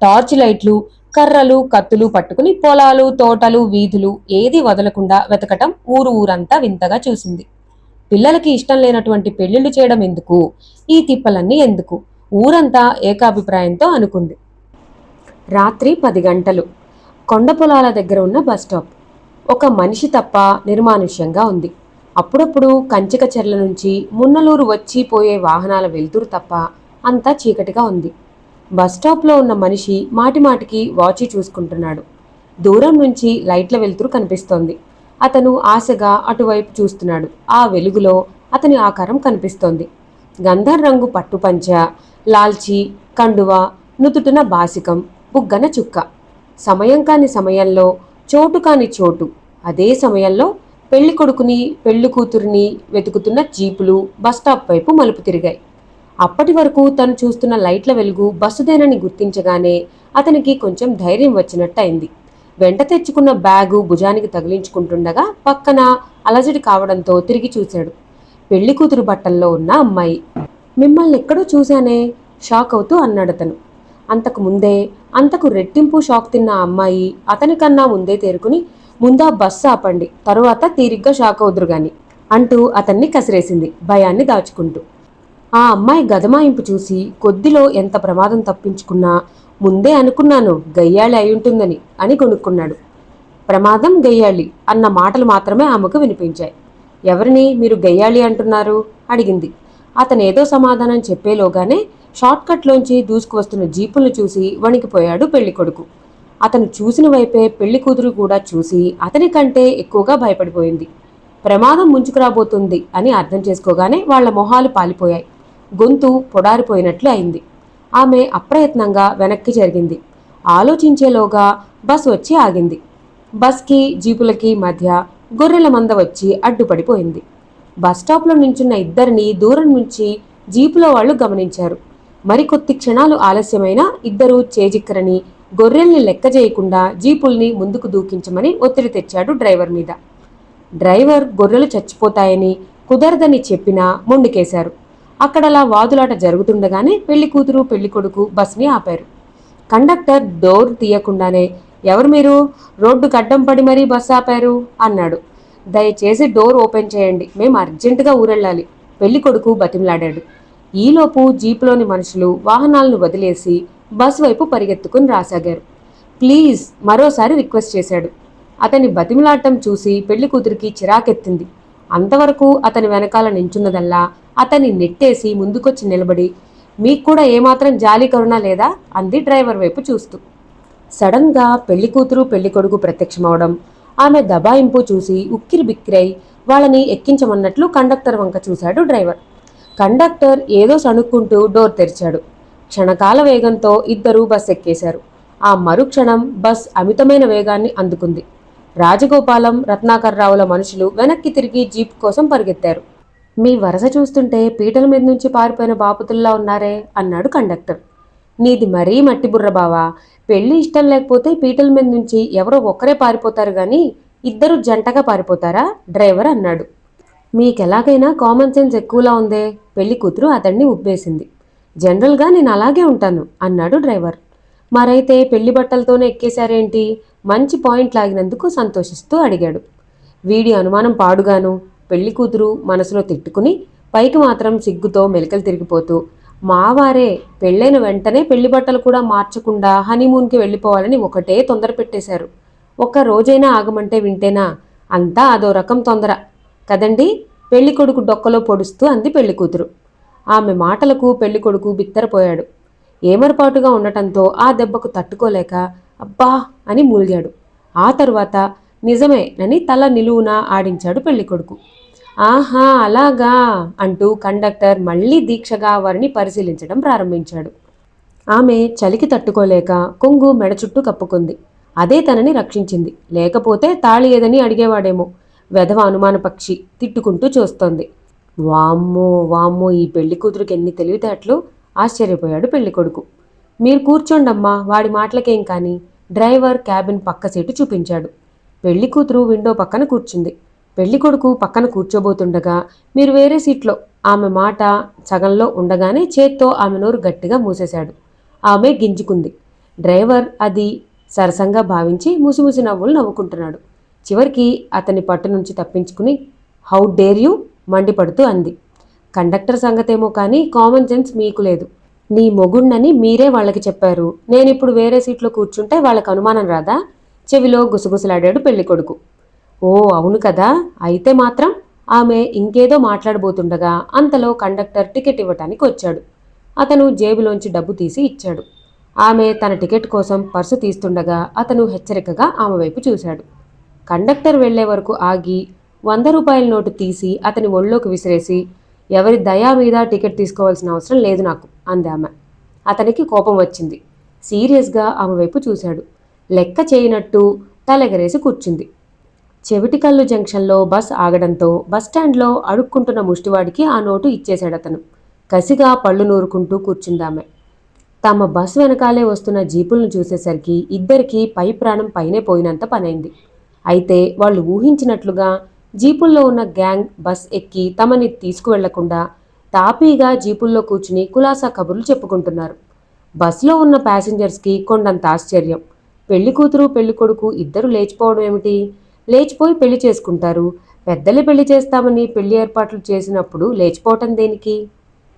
టార్చ్ లైట్లు, కర్రలు, కత్తులు పట్టుకుని పొలాలు, తోటలు, వీధులు ఏది వదలకుండా వెతకటం ఊరంతా వింతగా చూసింది. పిల్లలకి ఇష్టం లేనటువంటి పెళ్లిళ్లు చేయడం ఎందుకు? ఈ తిప్పలన్నీ ఎందుకు? ఊరంతా ఏకాభిప్రాయంతో అనుకుంది. రాత్రి 10 గంటలు. కొండ పొలాల దగ్గర ఉన్న బస్టాప్. ఒక మనిషి తప్ప నిర్మానుష్యంగా ఉంది. అప్పుడప్పుడు కంచిక చెర్ల నుంచి మున్నలూరు వచ్చి పోయే వాహనాల వెలుతురు తప్ప అంతా చీకటిగా ఉంది. బస్టాప్లో ఉన్న మనిషి మాటిమాటికి వాచి చూసుకుంటున్నాడు. దూరం నుంచి లైట్ల వెలుతురు కనిపిస్తోంది. అతను ఆశగా అటువైపు చూస్తున్నాడు. ఆ వెలుగులో అతని ఆకారం కనిపిస్తోంది. గంధర్ రంగు పట్టుపంచ, లాల్చి, కండువ, నుదుటిన బాసికం, బుగ్గన చుక్క. సమయం కాని సమయంలో, చోటు కాని చోటు. అదే సమయంలో పెళ్లి కొడుకుని పెళ్లి కూతురిని వెతుకుతున్న జీపులు బస్టాప్ వైపు మలుపు తిరిగాయి. అప్పటి వరకు తను చూస్తున్న లైట్ల వెలుగు బస్సుదేనని గుర్తించగానే అతనికి కొంచెం ధైర్యం వచ్చినట్టయింది. వెంట తెచ్చుకున్న బ్యాగు భుజానికి తగిలించుకుంటుండగా పక్కన అలజడి కావడంతో తిరిగి చూశాడు. పెళ్లి కూతురు బట్టల్లో ఉన్న అమ్మాయి. మిమ్మల్ని ఎక్కడో చూశానే, షాక్ అవుతూ అన్నాడతను. అంతకు ముందే అంతకు రెట్టింపు షాక్ తిన్న అమ్మాయి అతనికన్నా ముందే తేరుకుని, ముందా బస్సు ఆపండి, తరువాత తీరిగ్గా షాక్ అవుదురు గాని అంటూ అతన్ని కసిరేసింది భయాన్ని దాచుకుంటూ. ఆ అమ్మాయి గదమాయింపు చూసి కొద్దిలో ఎంత ప్రమాదం తప్పించుకున్నా ముందే అనుకున్నాను గయ్యాళి అయ్యుంటుందని అని కొనుక్కున్నాడు. ప్రమాదం గయ్యాళి అన్న మాటలు మాత్రమే ఆమెకు వినిపించాయి. ఎవరిని మీరు గయ్యాళి అంటున్నారు అడిగింది. అతనేదో సమాధానం చెప్పేలోగానే షార్ట్కట్లోంచి దూసుకువస్తున్న జీపులను చూసి వణికిపోయాడు పెళ్లికొడుకు. అతను చూసిన వైపే పెళ్లి కూతురు కూడా చూసి అతని కంటే ఎక్కువగా భయపడిపోయింది. ప్రమాదం ముంచుకురాబోతుంది అని అర్థం చేసుకోగానే వాళ్ల మొహాలు పాలిపోయాయి. గొంతు పొడారిపోయినట్లు అయింది. ఆమె అప్రయత్నంగా వెనక్కి జరిగింది. ఆలోచించేలోగా బస్ వచ్చి ఆగింది. బస్కి జీపులకి మధ్య గొర్రెల మంద వచ్చి అడ్డుపడిపోయింది. బస్టాప్లో నించున్న ఇద్దరిని దూరం నుంచి జీపులో వాళ్లు గమనించారు. మరికొద్ది క్షణాలు ఆలస్యమైన ఇద్దరూ చేజిక్కరని గొర్రెల్ని లెక్క చేయకుండా జీపుల్ని ముందుకు దూకించమని ఒత్తిడి తెచ్చాడు డ్రైవర్ మీద. డ్రైవర్ గొర్రెలు చచ్చిపోతాయని కుదరదని చెప్పినా మొండికేశారు. అక్కడలా వాదులాట జరుగుతుండగానే పెళ్లి కూతురు పెళ్లి కొడుకు బస్ని ఆపారు. కండక్టర్ డోర్ తీయకుండానే ఎవరు మీరు, రోడ్డుకు అడ్డం పడి మరీ బస్సు ఆపారు అన్నాడు. దయచేసి డోర్ ఓపెన్ చేయండి, మేము అర్జెంటుగా ఊరెళ్ళాలి, పెళ్లి కొడుకు బతిమలాడాడు. ఈలోపు జీపులోని మనుషులు వాహనాలను వదిలేసి బస్ వైపు పరిగెత్తుకుని రాసాగారు. ప్లీజ్ మరోసారి రిక్వెస్ట్ చేశాడు. అతని బతిమలాటం చూసి పెళ్లి కూతురికి చిరాకెత్తింది. అంతవరకు అతని వెనకాల నించున్నదల్లా అతన్ని నెట్టేసి ముందుకొచ్చి నిలబడి, మీకు కూడా ఏమాత్రం జాలి కరుణ లేదా అంది డ్రైవర్ వైపు చూస్తూ. సడన్గా పెళ్లి కూతురు పెళ్లి కొడుకు ప్రత్యక్షమవడం, ఆమె దబాయింపు చూసి ఉక్కిరి బిక్కిరై వాళ్ళని ఎక్కించమన్నట్లు కండక్టర్ వంక చూశాడు డ్రైవర్. కండక్టర్ ఏదో సణుక్కుంటూ డోర్ తెరిచాడు. క్షణకాల వేగంతో ఇద్దరూ బస్ ఎక్కేశారు. ఆ మరుక్షణం బస్ అమితమైన వేగాన్ని అందుకుంది. రాజగోపాలం, రత్నాకర్రావుల మనుషులు వెనక్కి తిరిగి జీప్ కోసం పరిగెత్తారు. మీ వరస చూస్తుంటే పీటల మీద నుంచి పారిపోయిన బాపుతుల్లా ఉన్నారే అన్నాడు కండక్టర్. నీది మరీ మట్టి బుర్ర బావా, పెళ్లి ఇష్టం లేకపోతే పీటల మీద నుంచి ఎవరో ఒక్కరే పారిపోతారు గాని ఇద్దరు జంటగా పారిపోతారా డ్రైవర్ అన్నాడు. మీకెలాగైనా కామన్ సెన్స్ ఎక్కువలా ఉందే, పెళ్లి కూతురు అతన్ని ఉబ్బేసింది. జనరల్గా నేను అలాగే ఉంటాను అన్నాడు డ్రైవర్. మరైతే పెళ్లి బట్టలతోనే ఎక్కేశారేంటి, మంచి పాయింట్ లాగినందుకు సంతోషిస్తూ అడిగాడు. వీడి అనుమానం పాడుగాను. పెళ్లి కూతురు మనసులో తిట్టుకుని పైకి మాత్రం సిగ్గుతో మెలికలు తిరిగిపోతూ, మావారే పెళ్ళైన వెంటనే పెళ్లి బట్టలు కూడా మార్చకుండా హనీమూన్కి వెళ్ళిపోవాలని ఒకటే తొందర పెట్టేశారు. ఒక్క రోజైనా ఆగమంటే వింటేనా, అంతా అదో రకం తొందర కదండి పెళ్లి కొడుకు డొక్కలో పొడుస్తూ అంది పెళ్లి కూతురు. ఆమె మాటలకు పెళ్లి కొడుకు బిత్తరపోయాడు. ఏమరపాటుగా ఉండటంతో ఆ దెబ్బకు తట్టుకోలేక అబ్బా అని మూల్గాడు. ఆ తరువాత నిజమే నని తల నిలువునా ఆడించాడు పెళ్లికొడుకు. ఆహా అలాగా అంటూ కండక్టర్ మళ్లీ దీక్షగా వారిని పరిశీలించడం ప్రారంభించాడు. ఆమె చలికి తట్టుకోలేక కొంగు మెడ చుట్టూ కప్పుకుంది. అదే తనని రక్షించింది. లేకపోతే తాళి ఏదని అడిగేవాడేమో. వెధవ అనుమాన పక్షి తిట్టుకుంటూ చూస్తోంది. వామ్మో వామ్మో, ఈ పెళ్లి కూతురికి ఎన్ని తెలివితేటలు, ఆశ్చర్యపోయాడు పెళ్లికొడుకు. మీరు కూర్చోండమ్మా, వాడి మాటలకేం కాని డ్రైవర్ క్యాబిన్ పక్క సీటు చూపించాడు. పెళ్లి కూతురు విండో పక్కన కూర్చుంది. పెళ్లి కొడుకు పక్కన కూర్చోబోతుండగా మీరు వేరే సీట్లో ఆమె మాట సగంలో ఉండగానే చేత్తో ఆమె నోరు గట్టిగా మూసేశాడు. ఆమె గింజుకుంది. డ్రైవర్ అది సరసంగా భావించి ముసిముసి నవ్వులు నవ్వుకుంటున్నాడు. చివరికి అతని పట్టు నుంచి తప్పించుకుని హౌ డేర్ యూ మండిపడుతూ అంది. కండక్టర్ సంగతేమో కానీ కామన్ సెన్స్ మీకు లేదు. నీ మొగుణ్ణని మీరే వాళ్ళకి చెప్పారు. నేనిప్పుడు వేరే సీట్లో కూర్చుంటే వాళ్ళకు అనుమానం రాదా? చెవిలో గుసగుసలాడాడు పెళ్లికొడుకు. ఓ అవును కదా, అయితే మాత్రం ఆమె ఇంకేదో మాట్లాడబోతుండగా అంతలో కండక్టర్ టికెట్ ఇవ్వటానికి వచ్చాడు. అతను జేబులోంచి డబ్బు తీసి ఇచ్చాడు. ఆమె తన టికెట్ కోసం పర్సు తీస్తుండగా అతను హెచ్చరికగా ఆమె వైపు చూశాడు. కండక్టర్ వెళ్లే వరకు ఆగి 100 రూపాయల నోటు తీసి అతని ఒళ్ళోకి విసిరేసి, ఎవరి దయా మీద టికెట్ తీసుకోవాల్సిన అవసరం లేదు నాకు అంది ఆమె. అతనికి కోపం వచ్చింది. సీరియస్గా ఆమె వైపు చూశాడు. లెక్క చేయనట్టు తలెగరేసి కూర్చుంది. చెవిటికల్లు జంక్షన్లో బస్ ఆగడంతో బస్టాండ్లో అడుక్కుంటున్న ముష్టివాడికి ఆ నోటు ఇచ్చేశాడతను. కసిగా పళ్ళు నూరుకుంటూ కూర్చుందామె. తమ బస్ వెనకాలే వస్తున్న జీపులను చూసేసరికి ఇద్దరికీ పై ప్రాణం పైనే పోయినంత పనైంది. అయితే వాళ్ళు ఊహించినట్లుగా జీపుల్లో ఉన్న గ్యాంగ్ బస్ ఎక్కి తమని తీసుకువెళ్లకుండా తాపీగా జీపుల్లో కూర్చుని కులాసా కబుర్లు చెప్పుకుంటున్నారు. బస్సులో ఉన్న ప్యాసింజర్స్కి కొండంత ఆశ్చర్యం. పెళ్లికూతురు పెళ్లికొడుకు ఇద్దరు లేచిపోవడం ఏమిటి? లేచిపోయి పెళ్లి చేసుకుంటారు. పెద్దలే పెళ్లి చేస్తామని పెళ్లి ఏర్పాట్లు చేసినప్పుడు లేచిపోవటం దేనికి?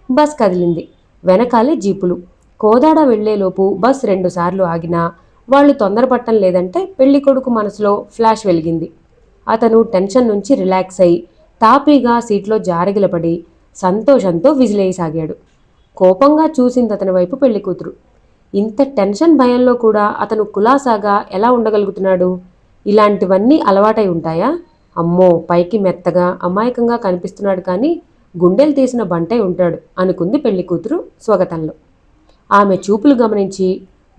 బస్ కదిలింది. వెనకాలే జీపులు. కోదాడ వెళ్లేలోపు బస్ 2 సార్లు ఆగినా వాళ్లు తొందరపట్టం లేదంటే పెళ్లికొడుకు మనసులో ఫ్లాష్ వెలిగింది. అతను టెన్షన్ నుంచి రిలాక్స్ అయి తాపీగా సీట్లో జారగిలపడి సంతోషంతో విజిలేయసాగాడు. కోపంగా చూసింది అతని వైపు పెళ్లికూతురు. ఇంత టెన్షన్ భయంలో కూడా అతను కులాసాగా ఎలా ఉండగలుగుతున్నాడు? ఇలాంటివన్నీ అలవాటై ఉంటాయా? అమ్మో, పైకి మెత్తగా అమాయకంగా కనిపిస్తున్నాడు కానీ గుండెలు తీసిన బంటై ఉంటాడు అనుకుంది పెళ్లికూతురు స్వగతంలో. ఆమె చూపులు గమనించి,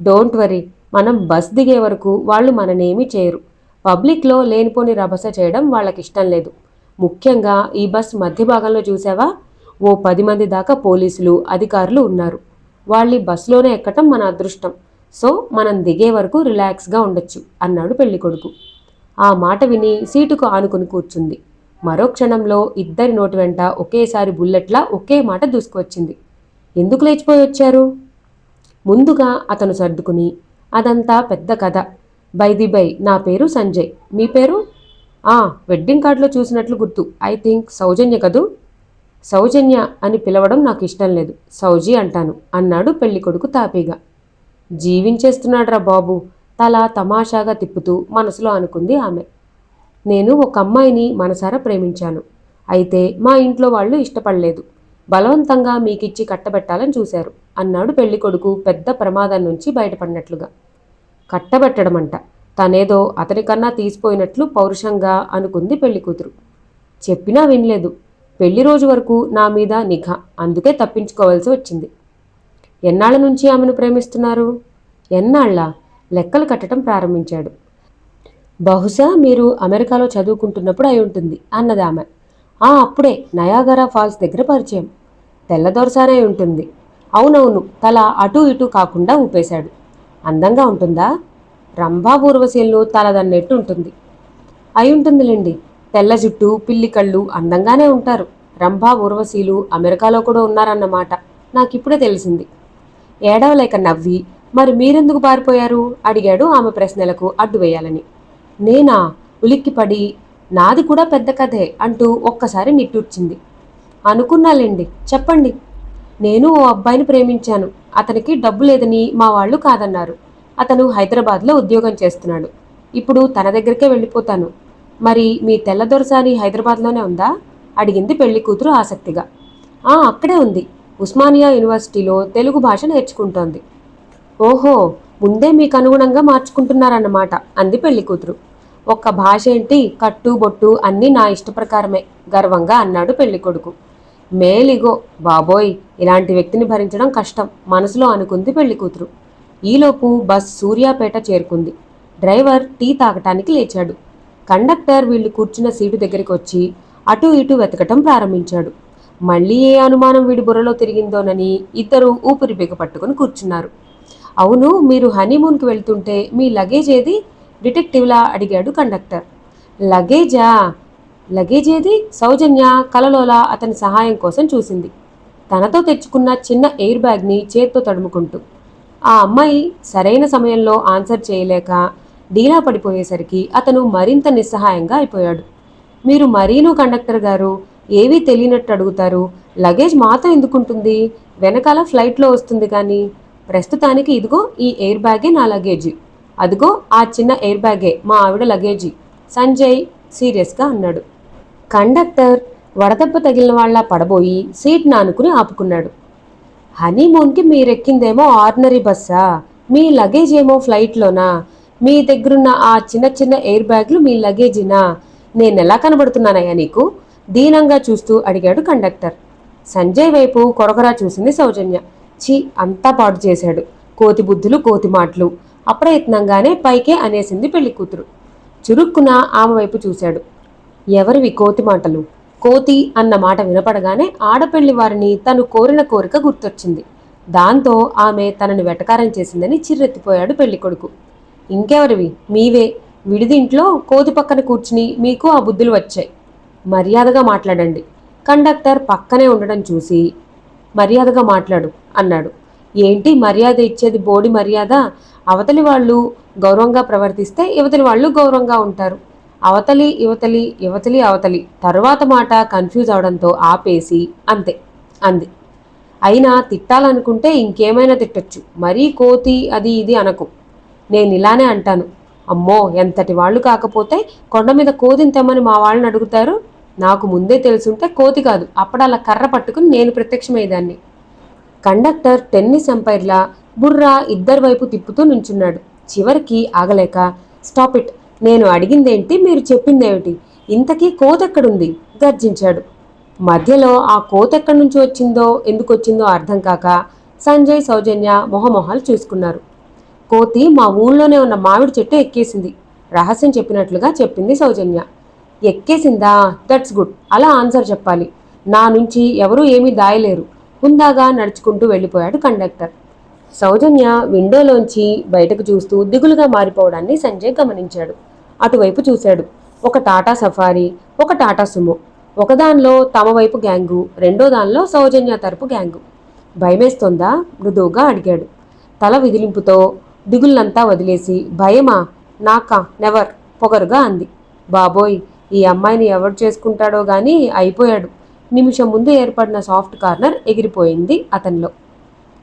డోంట్ వరీ, మనం బస్ దిగే వరకు వాళ్ళు మననేమీ చేయరు. పబ్లిక్లో లేనిపోని రభస చేయడం వాళ్ళకిష్టం లేదు. ముఖ్యంగా ఈ బస్ మధ్య భాగంలో చూసావా? ఓ 10 మంది దాకా పోలీసులు అధికారులు ఉన్నారు. వాళ్ళీ బస్సులోనే ఎక్కటం మన అదృష్టం. సో మనం దిగే వరకు రిలాక్స్గా ఉండొచ్చు అన్నాడు పెళ్లికొడుకు. ఆ మాట విని సీటుకు ఆనుకుని కూర్చుంది. మరో క్షణంలో ఇద్దరి నోటి వెంట ఒకేసారి బుల్లెట్లా ఒకే మాట దూసుకువచ్చింది. ఎందుకు లేచిపోయి వచ్చారు? ముందుగా అతను సర్దుకుని, అదంతా పెద్ద కథ. బై నా పేరు సంజయ్. మీ పేరు? వెడ్డింగ్ కార్డులో చూసినట్లు గుర్తు. ఐ థింక్ సౌజన్య కదూ? సౌజన్య అని పిలవడం నాకు ఇష్టం లేదు. సౌజీ అంటాను అన్నాడు పెళ్లికొడుకు తాపీగా. జీవించేస్తున్నాడ్రా బాబు, తల తమాషాగా తిప్పుతూ మనసులో అనుకుంది ఆమె. నేను ఒక అమ్మాయిని మనసారా ప్రేమించాను. అయితే మా ఇంట్లో వాళ్ళు ఇష్టపడలేదు. బలవంతంగా మీకిచ్చి కట్టబెట్టాలని చూశారు అన్నాడు పెళ్లికొడుకు పెద్ద ప్రమాదం నుంచి బయటపడినట్లుగా. కట్టబెట్టడమంట. తనేదో అతనికన్నా తీసిపోయినట్లు పౌరుషంగా అనుకుంది పెళ్లికూతురు. చెప్పినా వినలేదు. పెళ్లి రోజు వరకు నా మీద నిఘా, అందుకే తప్పించుకోవాల్సి వచ్చింది. ఎన్నాళ్ల నుంచి ఆమెను ప్రేమిస్తున్నారు? ఎన్నాళ్ళ? లెక్కలు కట్టడం ప్రారంభించాడు. బహుశా మీరు అమెరికాలో చదువుకుంటున్నప్పుడు అయి ఉంటుంది అన్నది ఆమె. అప్పుడే నయాగరా ఫాల్స్ దగ్గర పరిచయం. తెల్లదొరసానే ఉంటుంది. అవునవును, తల అటూ ఇటూ కాకుండా ఊపేశాడు. అందంగా ఉంటుందా? రంభా ఊర్వశీలను తలదన్నట్టు ఉంటుంది. అయి ఉంటుందిలేండి. తెల్ల జుట్టు, పిల్లి కళ్ళు, అందంగానే ఉంటారు. రంభా ఊర్వశీలు అమెరికాలో కూడా ఉన్నారన్నమాట నాకిప్పుడే తెలిసింది. ఏడవలేక నవ్వి, మరి మీరెందుకు పారిపోయారు అడిగాడు ఆమె ప్రశ్నలకు అడ్డు వేయాలని. నేనా? ఉలిక్కిపడి, నాది కూడా పెద్ద కథే అంటూ ఒక్కసారి నిట్టూర్చింది. అనుకున్నాలేండి, చెప్పండి. నేను ఓ అబ్బాయిని ప్రేమించాను. అతనికి డబ్బు లేదని మా వాళ్ళు కాదన్నారు. అతను హైదరాబాద్లో ఉద్యోగం చేస్తున్నాడు. ఇప్పుడు తన దగ్గరికే వెళ్ళిపోతాను. మరి మీ తెల్లదొరసాని హైదరాబాద్లోనే ఉందా అడిగింది పెళ్లి కూతురు ఆసక్తిగా. అక్కడే ఉంది. ఉస్మానియా యూనివర్సిటీలో తెలుగు భాష నేర్చుకుంటోంది. ఓహో, ముందే మీకు అనుగుణంగా మార్చుకుంటున్నారన్నమాట అంది పెళ్లి కూతురు. ఒక్క భాష ఏంటి, కట్టు బొట్టు అన్నీ నా ఇష్టప్రకారమే గర్వంగా అన్నాడు పెళ్లికొడుకు. మేలిగో బాబోయ్, ఇలాంటి వ్యక్తిని భరించడం కష్టం మనసులో అనుకుంది పెళ్లికూతురు. ఈలోపు బస్ సూర్యాపేట చేరుకుంది. డ్రైవర్ టీ తాగటానికి లేచాడు. కండక్టర్ వీళ్లు కూర్చున్న సీటు దగ్గరికి వచ్చి అటూ ఇటూ వెతకటం ప్రారంభించాడు. మళ్లీ ఏ అనుమానం వీడి బుర్రలో తిరిగిందోనని ఇద్దరూ ఊపిరి బిగపట్టుకుని కూర్చున్నారు. అవును, మీరు హనీమూన్కి వెళ్తుంటే మీ లగేజ్ ఏది డిటెక్టివ్లా అడిగాడు కండక్టర్. లగేజా? లగేజేది? సౌజన్య కలలోలా అతని సహాయం కోసం చూసింది. తనతో తెచ్చుకున్న చిన్న ఎయిర్ బ్యాగ్ని చేత్తో తడుముకుంటూ. ఆ అమ్మాయి సరైన సమయంలో ఆన్సర్ చేయలేక డీలా పడిపోయేసరికి అతను మరింత నిస్సహాయంగా అయిపోయాడు. మీరు మరీను కండక్టర్ గారు ఏవీ తెలియనట్టు అడుగుతారు. లగేజ్ మాతో ఎందుకుంటుంది? వెనకాల ఫ్లైట్లో వస్తుంది కానీ. ప్రస్తుతానికి ఇదిగో ఈ ఎయిర్ బ్యాగే నా లగేజీ. అదిగో ఆ చిన్న ఎయిర్ బ్యాగే మా ఆవిడ లగేజీ సంజయ్ సీరియస్గా అన్నాడు. కండక్టర్ వడదెబ్బ తగిలిన వాళ్ళ పడబోయి సీట్ నానుకుని ఆపుకున్నాడు. హనీమూన్కి మీరెక్కిందేమో ఆర్డినరీ బస్సా? మీ లగేజ్ ఏమో ఫ్లైట్లోనా? మీ దగ్గరున్న ఆ చిన్న చిన్న ఎయిర్ బ్యాగ్లు మీ లగేజీనా? నేనెలా కనబడుతున్నానయ్యా నీకు? దీనంగా చూస్తూ అడిగాడు కండక్టర్. సంజయ్ వైపు కొరకొరా చూసింది సౌజన్య. ఛీ, అంతా పాడు చేశాడు. కోతి బుద్ధులు కోతి మాటలు. అప్రయత్నంగానే పైకే అనేసింది పెళ్లి కూతురు. చురుక్కున ఆమె వైపు చూశాడు. ఎవరివి కోతి మాటలు? కోతి అన్న మాట వినపడగానే ఆడపెళ్లి వారిని తను కోరిన కోరిక గుర్తొచ్చింది. దాంతో ఆమె తనని వెటకారం చేసిందని చిర్రెత్తిపోయాడు పెళ్లికొడుకు. ఇంకెవరివి? మీవే. విడిదింట్లో కోతి పక్కన కూర్చుని మీకు ఆ బుద్ధులు వచ్చాయి. మర్యాదగా మాట్లాడండి. కండక్టర్ పక్కనే ఉండడం చూసి మర్యాదగా మాట్లాడు అన్నాడు. ఏంటి మర్యాద ఇచ్చేది? బోడి మర్యాద. అవతలి వాళ్ళు గౌరవంగా ప్రవర్తిస్తే యువతలి వాళ్ళు గౌరవంగా ఉంటారు. అవతలి యువతలి యువతలి అవతలి తరువాత మాట కన్ఫ్యూజ్ అవడంతో ఆపేసి అంతే అంది. అయినా తిట్టాలనుకుంటే ఇంకేమైనా తిట్టొచ్చు, మరీ కోతి అది ఇది అనకు. నేను ఇలానే అంటాను. అమ్మో, ఎంతటి వాళ్ళు కాకపోతే కొండ మీద కోతిని తెమ్మని మా వాళ్ళని అడుగుతారు. నాకు ముందే తెలుసుంటే కోతి కాదు అప్పుడలా కర్ర పట్టుకుని నేను ప్రత్యక్షమయ్యేదాన్ని. కండక్టర్ టెన్నిస్ ఎంపైర్లా బుర్రా ఇద్దరి వైపు తిప్పుతూ నుంచున్నాడు. చివరికి ఆగలేక, స్టాప్ ఇట్, నేను అడిగిందేంటి, మీరు చెప్పిందేమిటి, ఇంతకీ కోతెక్కడుంది గర్జించాడు. మధ్యలో ఆ కోతెక్కడి నుంచి వచ్చిందో ఎందుకు వచ్చిందో అర్థం కాక సంజయ్ సౌజన్య మొహమొహాలు చూసుకున్నారు. కోతి మా ఊళ్ళోనే ఉన్న మామిడి చెట్టు ఎక్కేసింది, రహస్యం చెప్పినట్లుగా చెప్పింది సౌజన్య. ఎక్కేసిందా? That's good. అలా ఆన్సర్ చెప్పాలి. నా నుంచి ఎవరూ ఏమీ దాయలేరు. హుందాగా నడుచుకుంటూ వెళ్ళిపోయాడు కండక్టర్. సౌజన్య విండోలోంచి బయటకు చూస్తూ దిగులుగా మారిపోవడాన్ని సంజయ్ గమనించాడు. అటువైపు చూశాడు. ఒక టాటా సఫారీ, ఒక టాటా సుమో. ఒకదానిలో తమ వైపు గ్యాంగు, రెండో దానిలో సౌజన్య తరపు గ్యాంగు. భయమేస్తోందా? మృదువుగా అడిగాడు. తల విదిలింపుతో దిగుల్నంతా వదిలేసి, భయమా? నాకా? నెవర్, పొగరుగా అంది. బాబోయ్, ఈ అమ్మాయిని ఎవరు చేసుకుంటాడో గాని అయిపోయాడు. నిమిషం ముందు ఏర్పడిన సాఫ్ట్ కార్నర్ ఎగిరిపోయింది అతనిలో.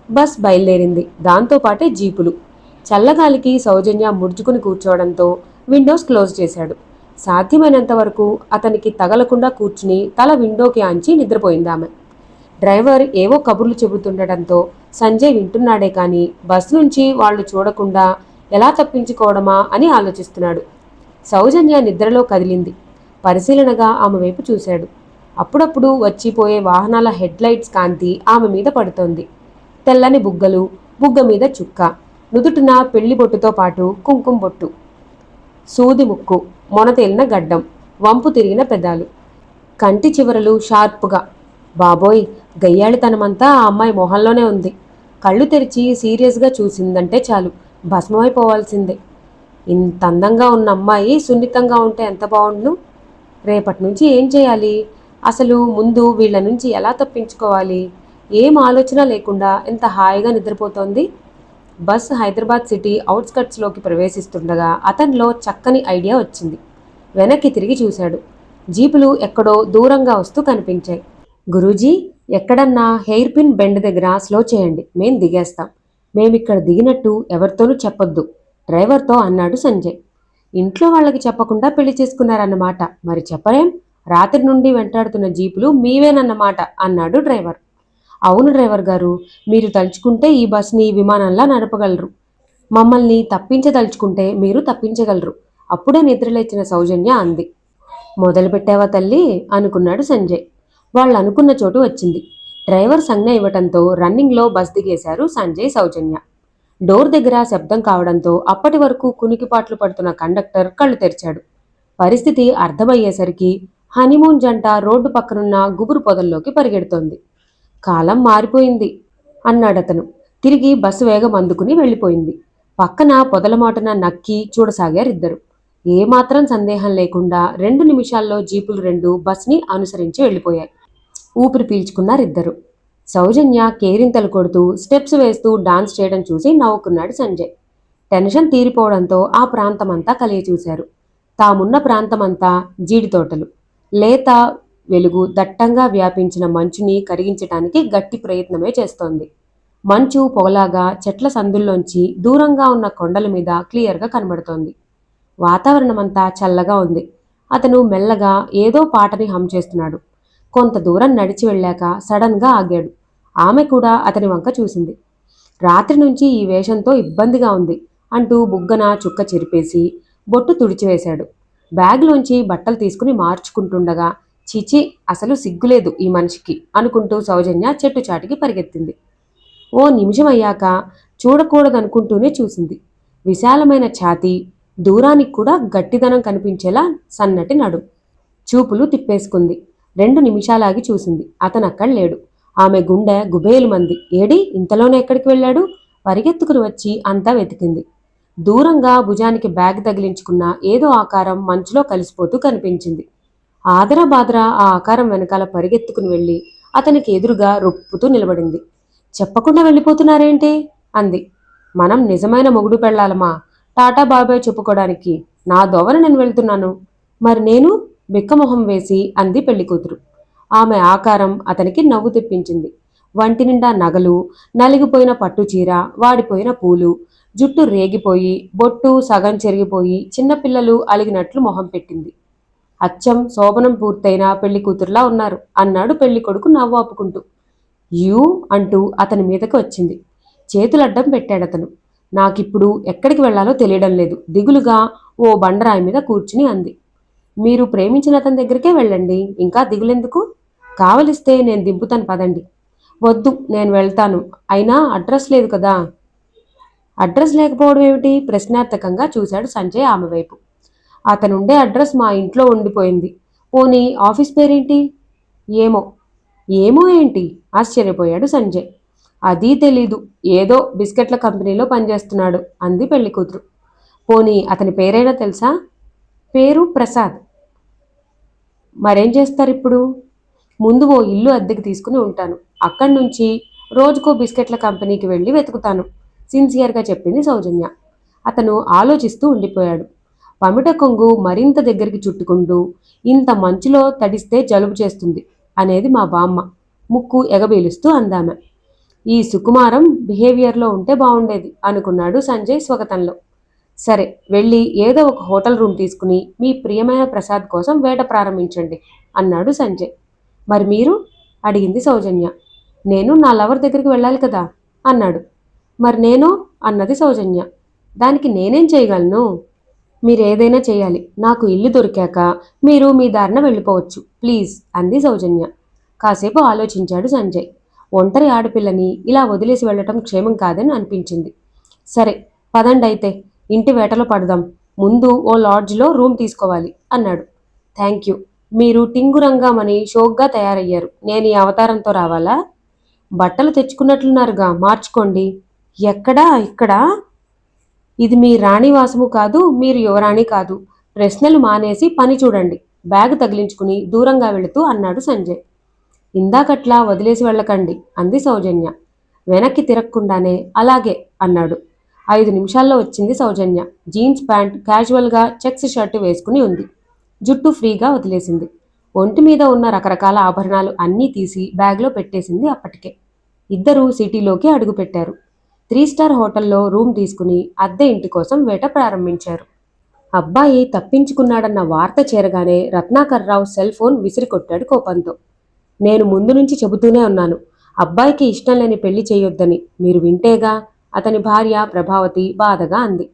బస్ బయలుదేరింది. దాంతోపాటే జీపులు. చల్లగాలికి సౌజన్య ముడుచుకుని కూర్చోవడంతో విండోస్ క్లోజ్ చేశాడు. సాధ్యమైనంత వరకు అతనికి తగలకుండా కూర్చుని తల విండోకి ఆంచి నిద్రపోయిందామె. డ్రైవర్ ఏవో కబుర్లు చెబుతుండటంతో సంజయ్ వింటున్నాడే కానీ బస్ నుంచి వాళ్లు చూడకుండా ఎలా తప్పించుకోవడమా అని ఆలోచిస్తున్నాడు. సౌజన్య నిద్రలో కదిలింది. పరిశీలనగా ఆమె వైపు చూశాడు. అప్పుడప్పుడు వచ్చిపోయే వాహనాల హెడ్లైట్స్ కాంతి ఆమె మీద పడుతోంది. తెల్లని బుగ్గలు, బుగ్గ మీద చుక్క, నుదుటిన పెళ్లి బొట్టుతో పాటు కుంకుమ బొట్టు, సూది ముక్కు, మొనతేలిన గడ్డం, వంపు తిరిగిన పెదాలు, కంటి చివరలు షార్పుగా. బాబోయ్, గయ్యాళితనమంతా ఆ అమ్మాయి మొహంలోనే ఉంది. కళ్ళు తెరిచి సీరియస్గా చూసిందంటే చాలు, భస్మమైపోవాల్సిందే. ఇంత అందంగా ఉన్న అమ్మాయి సున్నితంగా ఉంటే ఎంత బాగుండును. రేపటి నుంచి ఏం చేయాలి? అసలు ముందు వీళ్ళ నుంచి ఎలా తప్పించుకోవాలి? ఏం ఆలోచన లేకుండా ఎంత హాయిగా నిద్రపోతోంది. బస్ హైదరాబాద్ సిటీ అవుట్స్కట్స్లోకి ప్రవేశిస్తుండగా అతనిలో చక్కని ఐడియా వచ్చింది. వెనక్కి తిరిగి చూశాడు. జీపులు ఎక్కడో దూరంగా వస్తూ కనిపించాయి. గురూజీ, ఎక్కడన్నా హెయిర్ పిన్ బెండ్ దగ్గర స్లో చేయండి, మేం దిగేస్తాం. మేమిక్కడ దిగినట్టు ఎవరితోనూ చెప్పొద్దు, డ్రైవర్తో అన్నాడు సంజయ్. ఇంట్లో వాళ్ళకి చెప్పకుండా పెళ్లి చేసుకున్నారన్నమాట. మరి చెప్పరేం? రాత్రి నుండి వెంటాడుతున్న జీపులు మీవేనన్నమాట అన్నాడు డ్రైవర్. అవును డ్రైవర్ గారు, మీరు తలుచుకుంటే ఈ బస్ని విమానంలా నడపగలరు. మమ్మల్ని తప్పించదలుచుకుంటే మీరు తప్పించగలరు. అప్పుడే నిద్రలేచిన సౌజన్య అంది. మొదలుపెట్టావా తల్లి అనుకున్నాడు సంజయ్. వాళ్ళు అనుకున్న చోటు వచ్చింది. డ్రైవర్ సంజ్ఞ ఇవ్వటంతో రన్నింగ్లో బస్ దిగేశారు సంజయ్ సౌజన్య. డోర్ దగ్గర శబ్దం కావడంతో అప్పటి వరకు కునికిపాట్లు పడుతున్న కండక్టర్ కళ్ళు తెరిచాడు. పరిస్థితి అర్థమయ్యేసరికి హనీమూన్ జంట రోడ్డు పక్కనున్న గుబురు పొదల్లోకి పరిగెడుతోంది. కాలం మారిపోయింది అన్నాడతను. తిరిగి బస్సు వేగం అందుకుని వెళ్ళిపోయింది. పక్కన పొదలమాటున నక్కి చూడసాగారిద్దరు. ఏమాత్రం సందేహం లేకుండా 2 నిమిషాల్లో జీపులు 2 బస్ని అనుసరించి వెళ్ళిపోయాయి. ఊపిరి పీల్చుకున్నారిద్దరు. సౌజన్య కేరింతలు కొడుతూ స్టెప్స్ వేస్తూ డాన్స్ చేయడం చూసి నవ్వుకున్నాడు సంజయ్. టెన్షన్ తీరిపోవడంతో ఆ ప్రాంతమంతా కలియ చూశారు. తామున్న ప్రాంతమంతా జీడి తోటలు. లేత వెలుగు దట్టంగా వ్యాపించిన మంచుని కరిగించటానికి గట్టి ప్రయత్నమే చేస్తోంది. మంచు పొగలాగా చెట్ల సందుల్లోంచి దూరంగా ఉన్న కొండల మీద క్లియర్గా కనబడుతోంది. వాతావరణమంతా చల్లగా ఉంది. అతను మెల్లగా ఏదో పాటని హమ్ చేస్తున్నాడు. కొంత దూరం నడిచి వెళ్ళాక సడన్గా ఆగాడు. ఆమె కూడా అతని వంక చూసింది. రాత్రి నుంచి ఈ వేషంతో ఇబ్బందిగా ఉంది అంటూ బుగ్గన చుక్క చెరిపేసి బొట్టు తుడిచివేశాడు. బ్యాగ్లోంచి బట్టలు తీసుకుని మార్చుకుంటుండగా చిచి, అసలు సిగ్గులేదు ఈ మనిషికి అనుకుంటూ సౌజన్య చెట్టు చాటుకి పరిగెత్తింది. ఓ నిమిషం అయ్యాక చూడకూడదనుకుంటూనే చూసింది. విశాలమైన ఛాతీ, దూరానికి కూడా గట్టిదనం కనిపించేలా సన్నటి నడుం. చూపులు తిప్పేసుకుంది. 2 నిమిషాలాగి చూసింది. అతనక్కడ లేడు. ఆమె గుండె గుబేలుమంది. ఏడి, ఇంతలోనే ఎక్కడికి వెళ్ళాడు? పరిగెత్తుకుని వచ్చి అంతా వెతికింది. దూరంగా భుజానికి బ్యాగ్ తగిలించుకున్న ఏదో ఆకారం మంచులో కలిసిపోతూ కనిపించింది. ఆదరా బాదరా ఆ ఆకారం వెనకాల పరిగెత్తుకుని వెళ్ళి అతనికి ఎదురుగా రొప్పుతూ నిలబడింది. చెప్పకుండా వెళ్ళిపోతున్నారేంటి? అంది. మనం నిజమైన మొగుడు పెళ్ళాలమా? టాటా బాబాయ్ చెప్పుకోవడానికి నా దోవన నేను వెళ్తున్నాను. మరి నేను? బిక్కమొహం వేసి అంది పెళ్లికూతురు. ఆమె ఆకారం అతనికి నవ్వు తెప్పించింది. వంటి నిండా నగలు, నలిగిపోయిన పట్టుచీర, వాడిపోయిన పూలు, జుట్టు రేగిపోయి, బొట్టు సగం చెరిగిపోయి చిన్నపిల్లలు అలిగినట్లు మొహం పెట్టింది. అచ్చం శోభనం పూర్తయిన పెళ్లికూతురులా ఉన్నారు అన్నాడు పెళ్లికొడుకు నవ్వాపుకుంటూ. యూ అంటూ అతని మీదకి వచ్చింది. చేతులడ్డం పెట్టాడతను. నాకిప్పుడు ఎక్కడికి వెళ్లాలో తెలియడం లేదు దిగులుగా ఓ బండరాయి మీద కూర్చుని అంది. మీరు ప్రేమించిన అతని దగ్గరికే వెళ్ళండి, ఇంకా దిగులెందుకు? కావలిస్తే నేను దింపుతాను పదండి. వద్దు, నేను వెళ్తాను. అయినా అడ్రస్ లేదు కదా. అడ్రస్ లేకపోవడం ఏమిటి? ప్రశ్నార్థకంగా చూశాడు సంజయ్ ఆమె వైపు. అతనుండే అడ్రస్ మా ఇంట్లో ఉండిపోయింది. పోనీ ఆఫీస్ పేరేంటి? ఏమో. ఏమో ఏంటి? ఆశ్చర్యపోయాడు సంజయ్. అదీ తెలీదు. ఏదో బిస్కెట్ల కంపెనీలో పనిచేస్తున్నాడు అంది పెళ్లికూతురు. పోనీ అతని పేరైనా తెలుసా? పేరు ప్రసాద్. మరేం చేస్తారిప్పుడు? ముందు ఓ ఇల్లు అద్దెకి తీసుకుని ఉంటాను. అక్కడి నుంచి రోజుకో బిస్కెట్ల కంపెనీకి వెళ్ళి వెతుకుతాను సిన్సియర్గా చెప్పింది సౌజన్య. అతను ఆలోచిస్తూ ఉండిపోయాడు. పమిట కొంగు మరింత దగ్గరికి చుట్టుకుంటూ, ఇంత మంచులో తడిస్తే జలుబు చేస్తుంది అనేది మా బామ్మ ముక్కు ఎగబీలుస్తూ అందామె. ఈ సుకుమారం బిహేవియర్లో ఉంటే బాగుండేది అనుకున్నాడు సంజయ్ స్వగతంలో. సరే, వెళ్ళి ఏదో ఒక హోటల్ రూమ్ తీసుకుని మీ ప్రియమైన ప్రసాద్ కోసం వేట ప్రారంభించండి అన్నాడు సంజయ్. మరి మీరు? అడిగింది సౌజన్య. నేను నా లవర్ దగ్గరికి వెళ్ళాలి కదా అన్నాడు. మరి నేను? అన్నది సౌజన్య. దానికి నేనేం చేయగలను? మీరేదైనా చేయాలి. నాకు ఇల్లు దొరికాక మీరు మీ దారిన వెళ్ళిపోవచ్చు ప్లీజ్ అంది సౌజన్య. కాసేపు ఆలోచించాడు సంజయ్. ఒంటరి ఆడపిల్లని ఇలా వదిలేసి వెళ్ళటం క్షేమం కాదని అనిపించింది. సరే, పదండి అయితే ఇంటి వేటలో పడదాం. ముందు ఓ లాడ్జ్లో రూమ్ తీసుకోవాలి అన్నాడు. Thank you. మీరు టింగురంగామని షోక్గా తయారయ్యారు. నేను ఈ అవతారంతో రావాలా? బట్టలు తెచ్చుకున్నట్లున్నారుగా, మార్చుకోండి. ఎక్కడా? ఇక్కడా? ఇది మీ రాణివాసము కాదు, మీరు యువరాణి కాదు. ప్రశ్నలు మానేసి పని చూడండి బ్యాగ్ తగిలించుకుని దూరంగా వెళుతూ అన్నాడు సంజయ్. ఇందాకట్లా వదిలేసి వెళ్ళకండి అంది సౌజన్య. వెనక్కి తిరగకుండానే అలాగే అన్నాడు. 5 నిమిషాల్లో వచ్చింది సౌజన్య. జీన్స్ ప్యాంట్, క్యాజువల్గా చెక్స్ షర్టు వేసుకుని ఉంది. జుట్టు ఫ్రీగా వదిలేసింది. ఒంటి మీద ఉన్న రకరకాల ఆభరణాలు అన్నీ తీసి బ్యాగ్లో పెట్టేసింది అప్పటికే. ఇద్దరూ సిటీలోకి అడుగుపెట్టారు. 3 స్టార్ హోటల్లో రూమ్ తీసుకుని అద్దె ఇంటి కోసం వేట ప్రారంభించారు. అబ్బాయి తప్పించుకున్నాడన్న వార్త చేరగానే రత్నాకర్రావు సెల్ ఫోన్ విసిరికొట్టాడు కోపంతో. నేను ముందు నుంచి చెబుతూనే ఉన్నాను, అబ్బాయికి ఇష్టం లేని పెళ్లి చేయొద్దని. మీరు వింటేగా? అతని భార్య ప్రభావతి బాధగా అంది.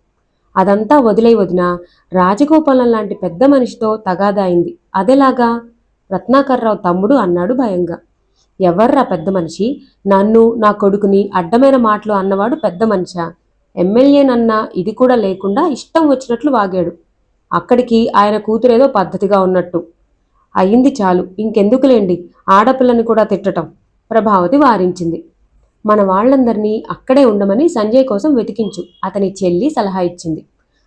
అదంతా వదిలేయి వదినా, రాజగోపాలం లాంటి పెద్ద మనిషితో తగాదా అయింది. అదెలాగా? రత్నాకర్రావు తమ్ముడు అన్నాడు భయంగా. ఎవర్రా పెద్ద మనిషి? నన్ను, నా కొడుకుని అడ్డమైన మాటలు అన్నవాడు పెద్ద మనిషా? ఎమ్మెల్యేనన్నా ఇది కూడా లేకుండా ఇష్టం వచ్చినట్లు వాగాడు. అక్కడికి ఆయన కూతురేదో పద్ధతిగా ఉన్నట్టు. అయింది చాలు, ఇంకెందుకులేండి ఆడపిల్లని కూడా తిట్టటం, ప్రభావతి వారించింది. మన వాళ్ళందరినీ అక్కడే ఉండమని సంజయ్ కోసం వెతికించు అతని చెల్లి సలహా ఇచ్చింది.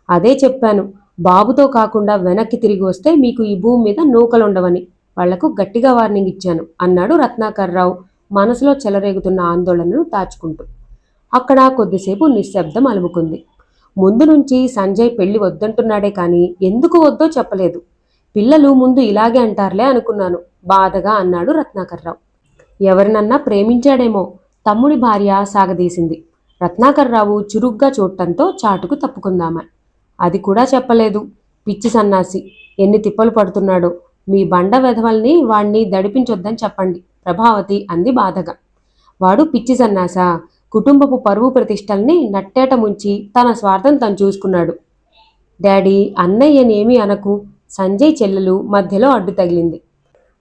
అదే చెప్పాను, బాబుతో కాకుండా వెనక్కి తిరిగి వస్తే మీకు ఈ భూమి మీద నూకలుండవని వాళ్లకు గట్టిగా వార్నింగ్ ఇచ్చాను అన్నాడు రత్నాకర్రావు మనసులో చెలరేగుతున్న ఆందోళనను దాచుకుంటూ. అక్కడ కొద్దిసేపు నిశ్శబ్దం అలుముకుంది. ముందు నుంచి సంజయ్ పెళ్లి వద్దంటున్నాడే కానీ ఎందుకు వద్దో చెప్పలేదు. పిల్లలు ముందు ఇలాగే అంటారులే అనుకున్నాను బాధగా అన్నాడు రత్నాకర్రావు. ఎవరినన్నా ప్రేమించాడేమో తమ్ముడి భార్య సాగదీసింది. రత్నాకర్రావు చురుగ్గా చూడటంతో చాటుకు తప్పుకుందామా. అది కూడా చెప్పలేదు. పిచ్చి సన్నాసి, ఎన్ని తిప్పలు పడుతున్నాడో. మీ బండ వెధవల్ని వాణ్ణి దడిపించొద్దని చెప్పండి ప్రభావతి అంది బాధగా. వాడు పిచ్చి సన్నాసా? కుటుంబపు పరువు ప్రతిష్టల్ని నట్టేట ముంచి తన స్వార్థం తను చూసుకున్నాడు. డాడీ, అన్నయ్యనేమీ అనకు. సంజయ్ చెల్లెలు మధ్యలో అడ్డు తగిలింది.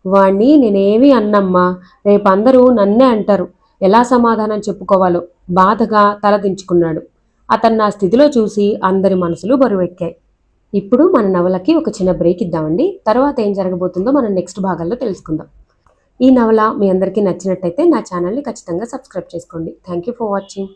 వాణ్ణి నేనేమీ అన్నమ్మా, రేపు అందరూ నన్నే అంటారు, ఎలా సమాధానం చెప్పుకోవాలో బాధగా తలదించుకున్నాడు. అతను నా స్థితిలో చూసి అందరి మనసులు బరువెక్కాయి. ఇప్పుడు మన నవలకి ఒక చిన్న బ్రేక్ ఇద్దామండి. తర్వాత ఏం జరగబోతుందో మనం నెక్స్ట్ భాగాల్లో తెలుసుకుందాం. ఈ నవల మీ అందరికీ నచ్చినట్టయితే నా ఛానల్ని ఖచ్చితంగా సబ్స్క్రైబ్ చేసుకోండి. Thank you for watching.